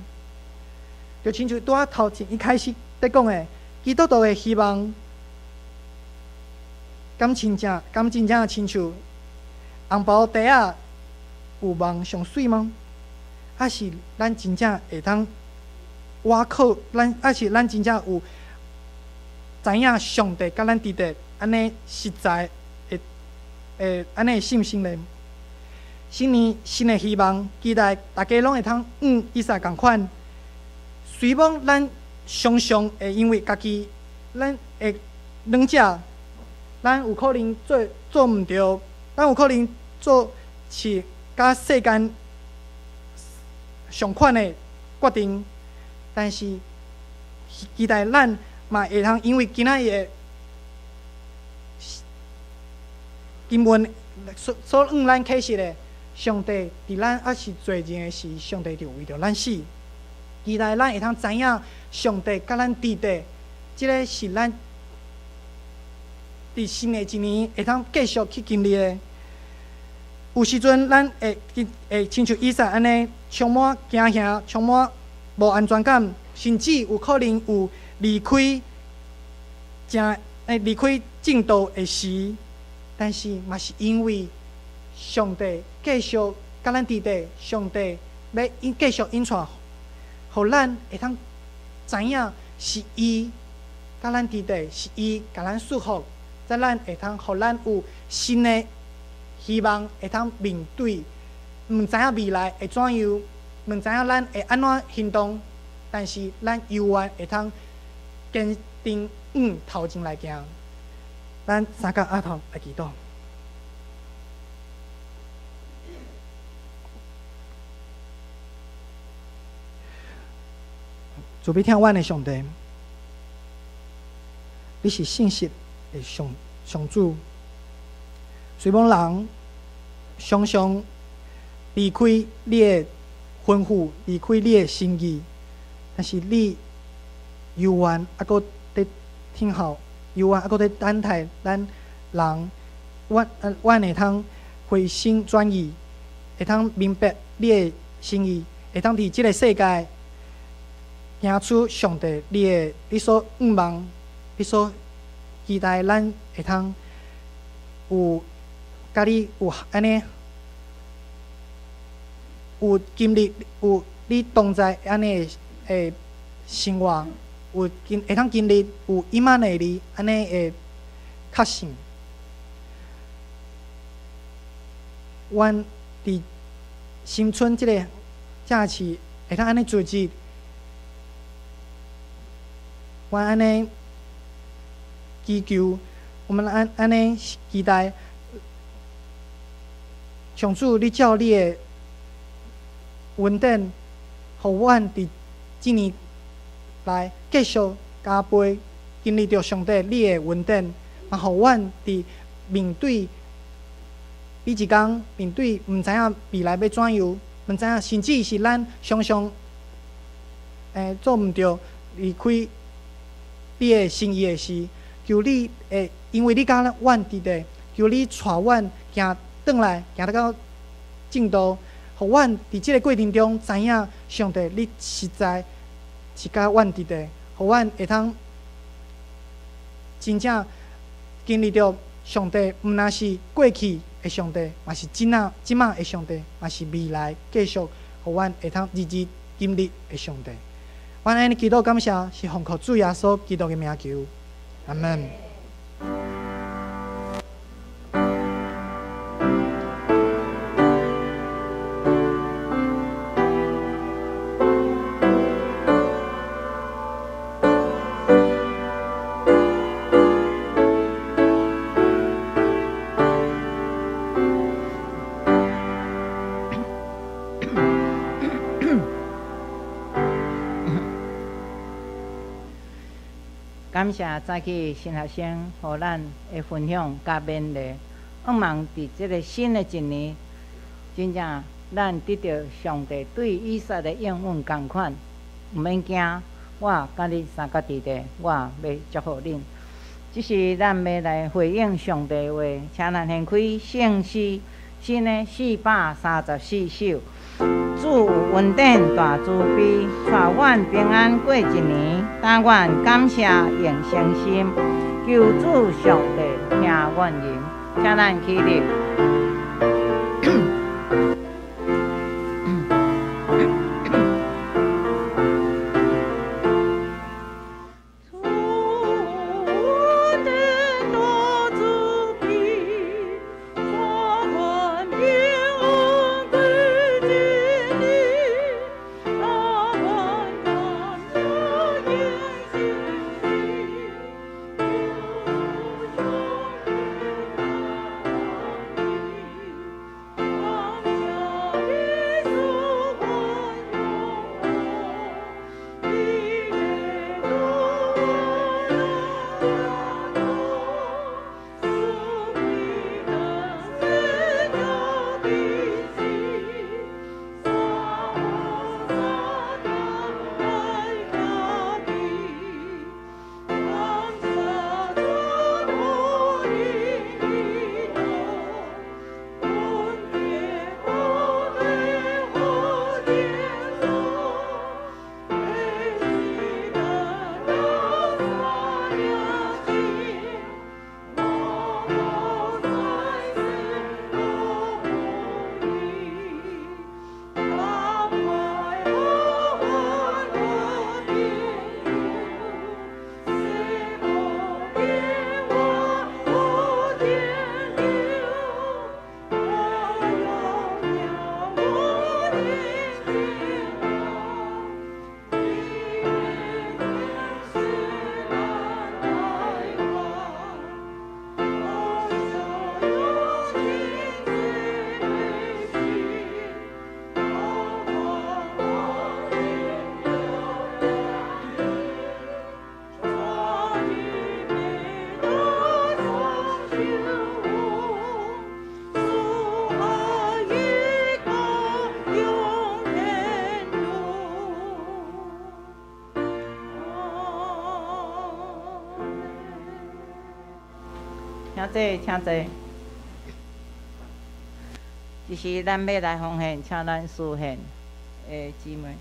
就亲像拄仔头前一开始在讲的，基督徒的希望，敢真正亲像红包袋仔有望上水吗？还是咱真正会通挖靠还是咱真正有知影上帝甲咱伫地安尼实在的安尼信心呢？新年新的希望，期待大家拢会通以撒共款。虽望咱常常会因为家己咱会软者，咱有可能做毋对，咱有可能做是甲世间上款的决定，但是期待咱嘛会通因为今仔日的经文所向咱启示的，上帝伫咱还是罪人的时，上帝就为着咱死。期待咱会通知影上帝甲咱伫地，即个是咱伫新的一年会通继续去经历的。有时阵咱会亲像以撒安尼，充满惊吓，充满无安全感，甚至有可能有离开正道的时，但是嘛是因为上帝继续甲咱伫地，上帝要继续引带，互咱会通知影是伊甲咱伫地，是伊甲咱束缚，则咱会通互咱有新的希望，会通面对，毋知影未来会怎样，毋知影咱会安怎行动，但是咱犹原会通坚定头前来行。咱三角额头来祈祷。主必听阮的上帝，你是信实的上主。虽望人常常离开你的吩咐，离开你的心意，但是你犹原还阁在听候，犹原还阁在等待咱人，阮会通回心转意，会通明白你的心意，会通伫即个世界行出上帝你所仰望、你所期待，咱会通有甲你有安尼有经历，有你同在安尼的生活，会通经历有伊玛内利安尼的确信。阮伫新春即个假期会通安尼组织，阮安尼祈求，我们安尼期待，上主你照你的稳定，互阮伫即年来继续加倍经历着上帝你的稳定，嘛互阮伫面对每一工，面对毋知影未来要怎样，毋知影甚至是咱常常做毋着离开你的心意的事，求你会因为你甲阮伫地，求你带阮行转来，行到正道，互阮伫即个过程中知影上帝你实在是甲阮伫地，互阮会通真正经历着上帝，毋但是过去的上帝，嘛是即仔的上帝，嘛是未来继续互阮会通日日经历的上帝。阮安尼祈祷感谢，是奉靠主耶稣基督的名求，阿门。感谢早起新学生，互咱的分享甲勉励。盼望伫即个新的一年，真正咱得到上帝对以撒的应允同款，毋免惊。我甲你三角伫地，我要祝福恁。只是咱要来回应上帝的话，请咱掀开圣诗新的434首。主有稳定大慈悲，带阮平安过一年。但愿感谢用诚心，求主上帝听阮言，请咱起立。请坐，请坐。这是咱要来奉献，请咱书献的姊妹。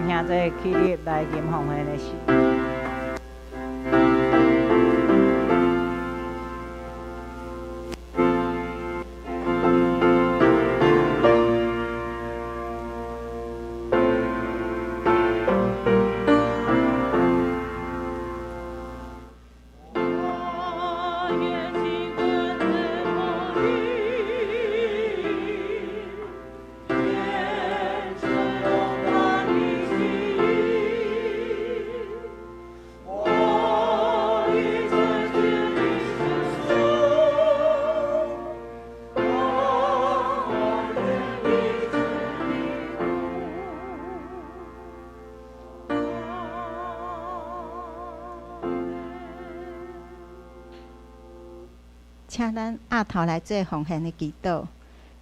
请做起立来吟奉献的诗。请咱压头来做奉献的祈祷。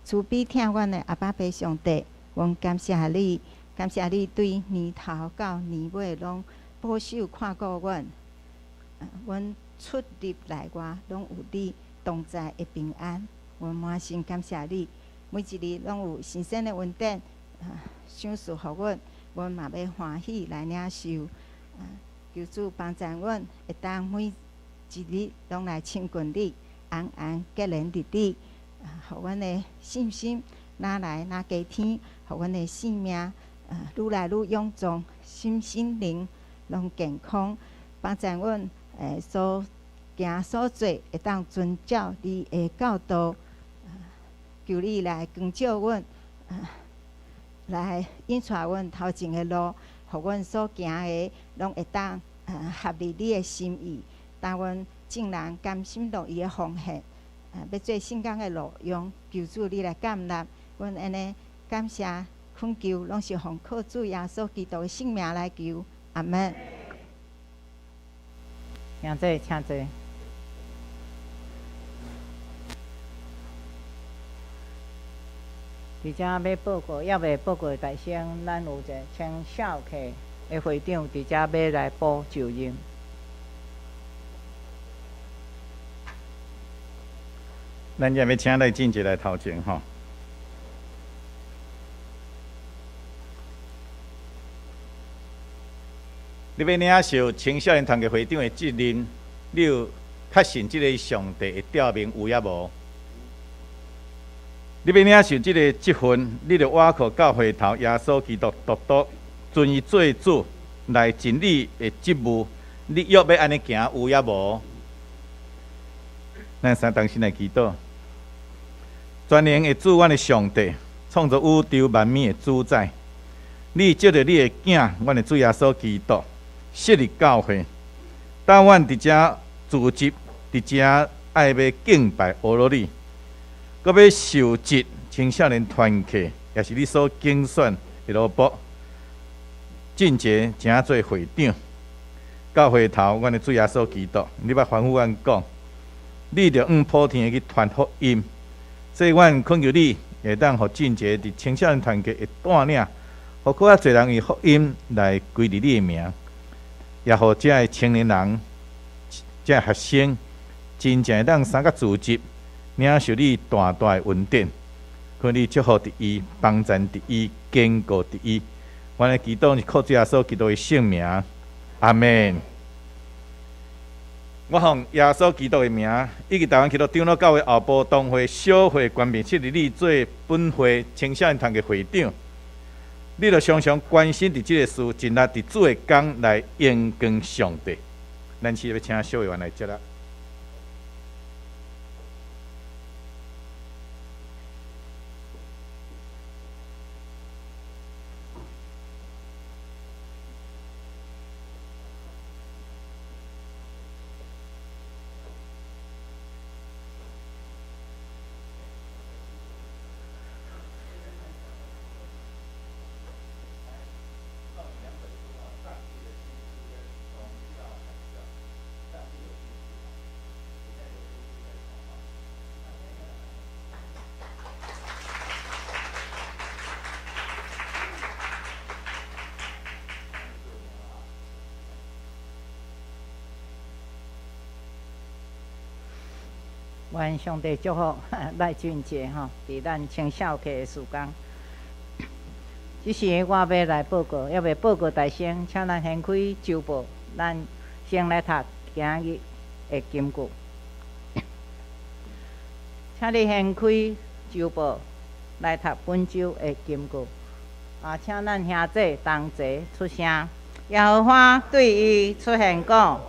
慈悲听阮的阿爸爸上帝，阮感谢你，感谢你对年头到年尾拢保守看顾阮。阮出入内外拢有你同在的平安。阮满心感谢你，每一日拢有新鲜的恩典，赏赐互阮，阮嘛要欢喜来领受。求主帮助阮，会当每一日拢来亲近你。安安结连日你，互阮的信心哪来哪加添，互阮的性命愈来愈勇壮，心灵拢健康，帮助阮所行所做会当遵照你的教导，求你来光照阮，来引带阮头前的路，互阮所行的拢会当合理你的心意，当阮众人甘心乐意的奉献，要做圣工的路用，求主你来感纳，阮安尼感谢恳求，拢是奉靠主耶稣基督的圣名来求，阿门。请坐，请坐。伫遮要报告，也未报告大声，咱有一个请少客的会长伫遮要来报就任。咱也要请来进一来头前吼。你要领受青少年团嘅会长的责任，你有确信即个上帝的调明有也无？你要领受即个职分，你着倚靠教会头耶稣基督独独遵伊做主来尽你的职务，你约要安尼行有也无？咱三同心来祈祷，全能的主，阮的上帝，创造宇宙万物的主宰，你借着你的囝，阮的主耶稣基督，设立教会，当阮伫遮组织，伫遮爱要敬拜阿罗你，搁要受职青少年团契，也是你所竞选的萝卜，进阶正做会长，教会头，阮的主耶稣基督，你捌吩咐阮讲。你着普天去传福音，所以阮恳求你，会当互进阶伫青少年团契会带领，互更较侪人以福音来归入你的名，也互遮个青年人、遮个学生，真正会当三甲自执，领受你大大的恩典，恳你祝福伫伊，帮助伫伊，坚固伫伊。阮的祈祷是靠主耶稣基督的圣名，阿门。我奉耶稣基督的名，以及台湾基督长老教会后部同会小会关闭7日，你做本会青少年团的会长，你著常常关心伫即个事，尽力伫主的工来荣光上帝。咱是要请小会员来接啦。愿上帝祝福赖俊杰吼，伫咱青少期的时光。即时我要来报告，要未报告大声，请咱掀开周报，咱先来读今日的金句。请你掀开周报，来读本周的金句。请咱兄弟同齐出声。耶和华对伊出现讲：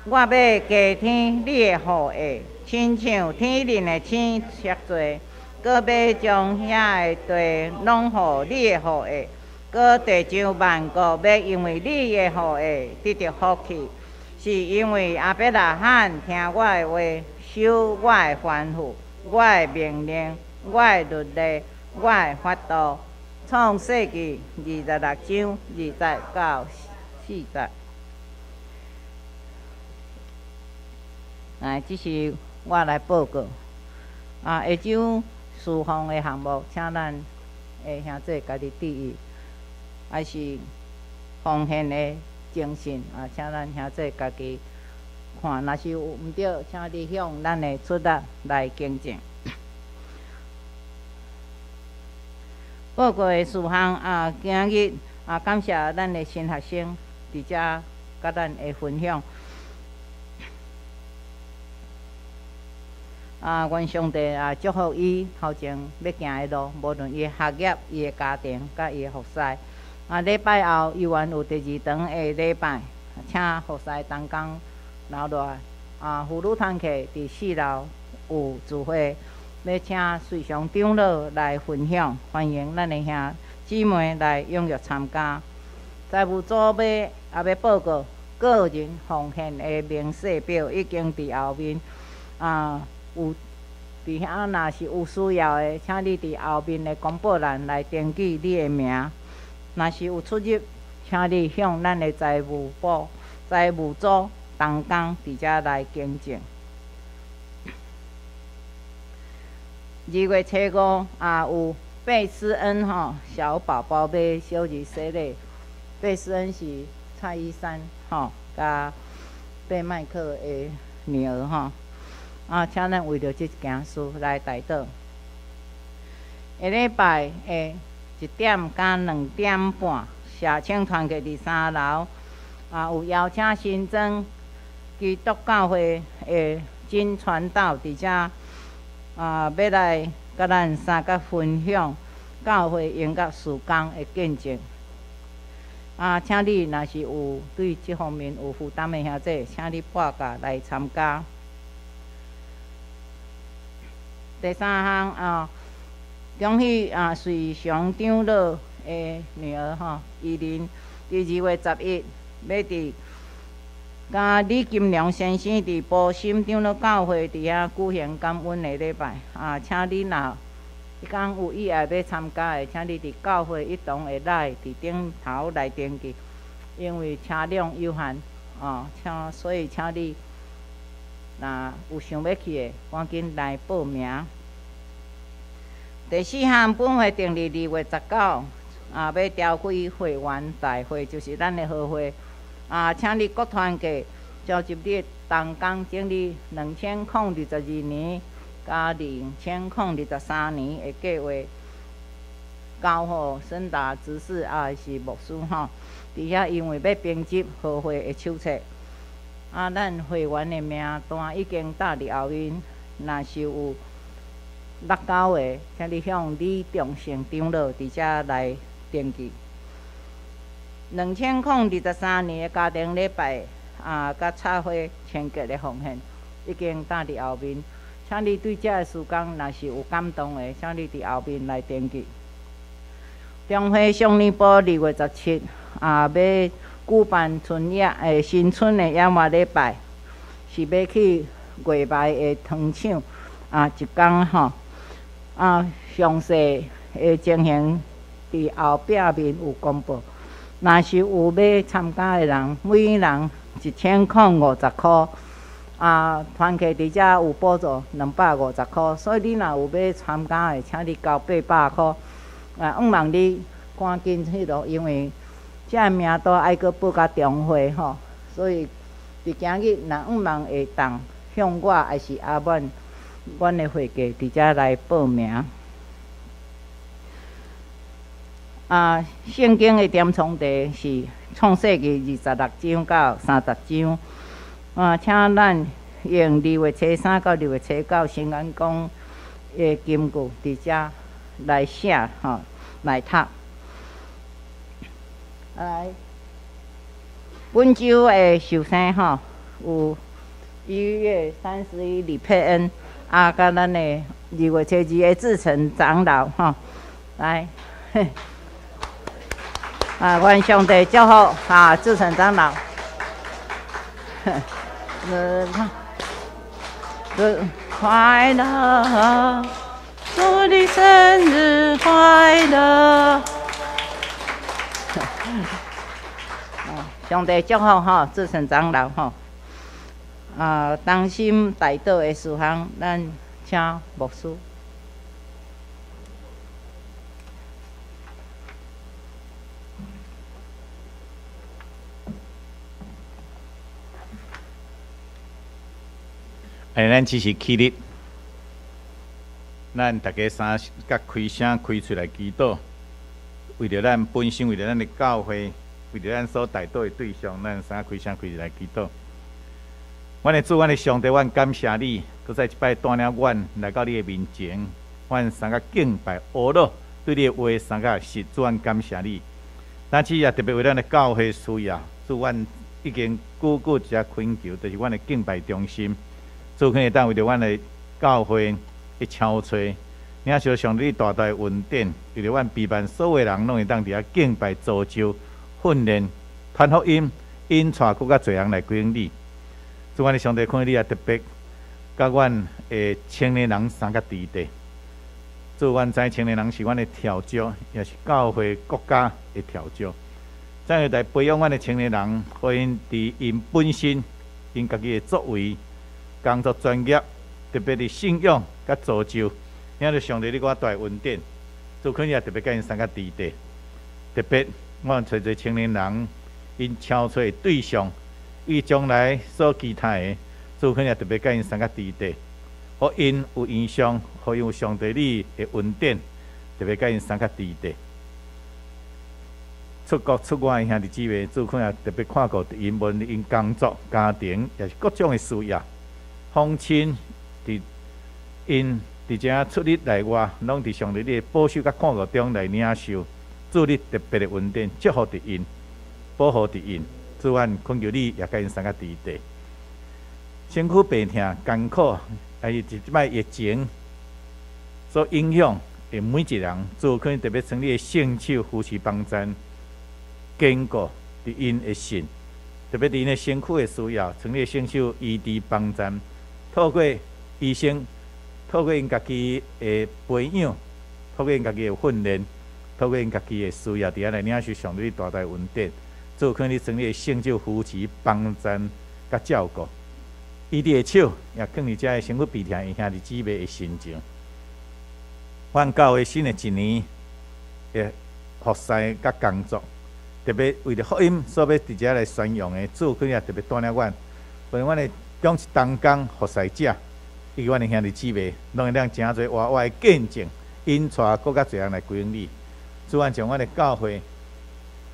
我要加添你的雨下。亲像天灵的星切做，搁要将遐个地拢互你的雨下，搁地上万国要因为你的雨下得到福气，是因为亚伯拉罕听我的话，守我的吩咐、我的命令、我的律例、我的法度。创世纪26章20到40。这是我来报告。下周侍奉的项目，请咱的兄弟家己注意，还是奉献的精神请咱兄弟家己看，若是有毋对，请你向咱的出力来更正。报告的事项今日感谢咱的新学生伫遮甲咱的分享。愿上帝祝福伊头前要行的路，无论伊的学业、伊的家庭、甲伊的服侍。礼拜后依然有第2堂的礼拜，请服侍同工留落来。妇女团契伫4楼有聚会，要请随常长老来分享，欢迎咱的兄姊妹来踊跃参加。财务组要报告个人奉献的明细表，已经伫后面有伫遐，若是有需要的，请你伫后面的公布栏来登记你的名。若是有出入，请你向咱的财务组同工伫遮来更正。2月初5有贝斯恩小宝宝要小日生日。贝斯恩是蔡依珊甲贝麦克的女儿请咱为着这件事来祈祷。下礼拜1点到2点半，社青团契伫3楼有邀请新增基督教会的真传道伫遮要来甲咱三角分享教会音乐事工的见证。请你若是有对这方面有负担的兄弟，请你报价来参加。第3项恭喜随常长老的女儿依琳，伫2月11要伫甲李金良先生伫埔心长老教会伫遐举行感恩的礼拜请你若迄天有意爱要参加的，请你伫教会一同会来伫顶头来登记，因为车辆有限所以请你若有想要去的，赶紧来报名。第4项本会定伫2月19要召开会员大会，就是咱的好会请你各团契召集你同工整理2022年加2023年的计划，交互沈达执事是牧师伫遐，因为要编辑好会的手册咱会员的名单已经搭伫后面，若是有6、9个，请你向李忠胜长老伫遮来登记。2023年的家庭礼拜甲插花清洁的奉献已经搭伫后面，请你对遮个事工若是有感动的，请你伫后面来登记。中华少年部2月17要举办新春的演话礼拜，是要去月眉的糖厂一天吼详细的情形伫后壁面有公布。若是有要参加的人，每人1050块。团契伫遮有补助250块，所以你若有要参加的，请你交800块。希望你赶紧迄落，因为遮个名单爱搁报甲中会吼，所以伫今日若希望会当向我还是阿阮，阮的会计伫遮来报名。圣经的点从题是创世纪26章到30章。请咱用2月初3到2月初9新安公的金句伫遮来写吼，来读。来，本周的寿星吼有1月31李佩恩，甲咱的2月初2的志成长老吼，来。愿上帝祝福志成长老，快乐，祝你生日快乐！上帝祝福志成长老当心大道的事项，咱请牧师。咱只是起立，咱大家三甲开声开出来祈祷，为着咱本身，为着咱的教会，为着咱所带导的对象，咱三开声开出来祈祷。阮的主，阮的上帝，阮感谢你，搁再一摆带领阮来到你的面前，阮三甲敬拜、阿乐，对你的话三甲是主，阮感谢你。咱只也特别为咱的教会需要，主，阮已经久久一只恳求，就是阮的敬拜中心。主可以当为着阮的教会去敲吹，领受上帝大大恩典，为着阮陪伴所有人，拢会当伫遐敬拜、造就、训练、传福音，引带更较侪人来归应你。主，阮的上帝，看你也特别甲阮的青年人三个伫地。主，阮知青年人是阮的跳脚，也是教会国家的跳脚。怎样来培养阮的青年人，互因伫因本身、因家己的作为。工作专业，特别是信仰甲造就，领着上帝你我大恩典，主肯也特别甲因三个伫地，特别我找做青年人，因敲出的对象，伊将来所期待的，主肯也特别甲因三个伫地，互因有影响，互因有上帝你的恩典，特别甲因三个伫地。出国出外的兄弟姊妹，主肯也特别看顾因问因工作、家庭，也是各种的需要。父亲伫因伫遮出力来外，拢伫上帝你的保守甲看顾中来领受，主你特别的恩典，祝福伫因，保护伫因。主，阮恳求你也甲因三个伫地，身躯病痛艰苦，还是即摆疫情所影响的每一个人，主可能特别从你的圣手扶持帮助，坚固伫因的心，特别伫因的身躯的需要，从你的圣手医治帮助。透过医生，透过因家己的培养，透过因家己的训练，透过因家己的需要，伫遐来领受上帝大大恩典，做可你成立的成就扶持、帮助、甲照顾。伊的手也放伫遮的身躯鼻涕的兄弟姊妹的心情。阮教会新的一年的服侍甲工作，特别为着福音所要伫遮来宣扬的，主可也特别带领阮，为阮的。讲一同工服侍者，伊阮的兄弟姊妹，拢会当诚侪活活的见证，引带更较侪人来归应你。主，阮将阮的教会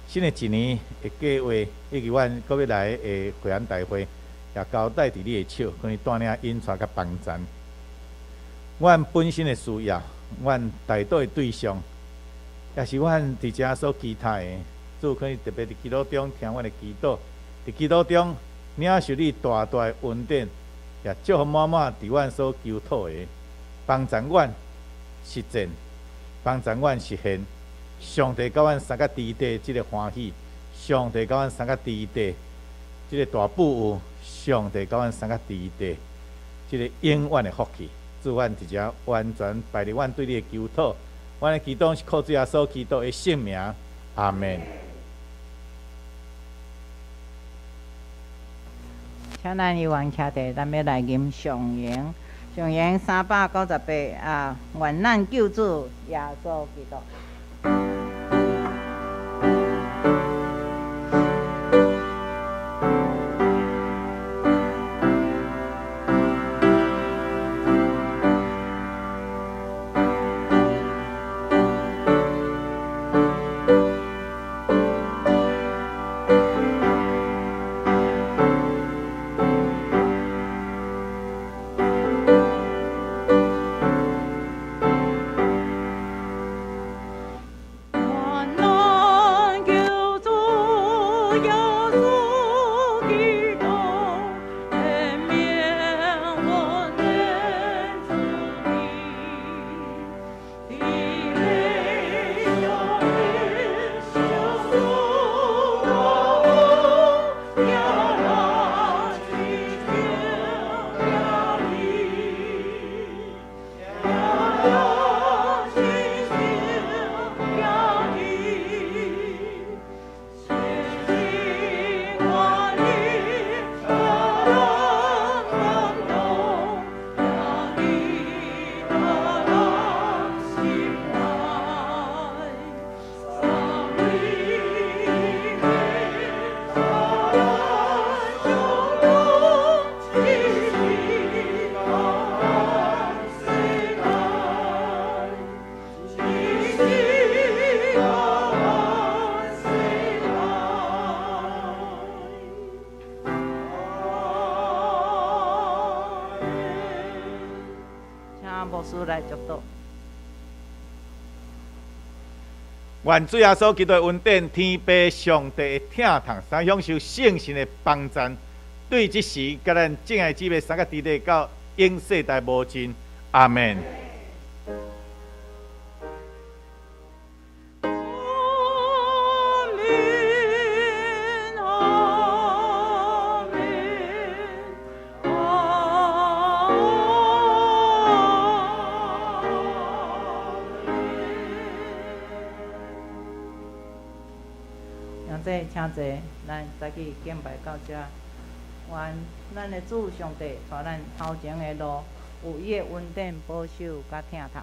新的一年的计划，以及阮搁要来的会员大会，也交代伫你的手，可以带领引带甲帮助。阮本身的需要，阮大多的对象，也是阮伫遮所期待的。主可以特别伫祈祷中听阮的祈祷，伫祈祷中领受你大大的恩典，也祝福满满伫阮所求讨的，帮助阮实践，帮助阮实现。上帝甲阮三个地地即个欢喜，上帝甲阮三个地地即个大富有，上帝甲阮三个地地即个永远的福气。祝阮伫遮完全摆伫阮对你的求讨，阮的祈祷是靠主耶稣基督的圣名，阿门。请咱以往车地，咱要来吟上言，上言398啊，愿咱救主耶稣基督。牧师来祝祷。愿主耶稣基督的恩典、天父上帝的疼痛，三享受圣神的帮助，对即时甲咱敬爱姊妹三个弟弟到永世代无尽。阿门。请坐，咱早起敬拜到这。愿咱的主上帝带咱头前的路，有伊的恩典保守甲疼痛。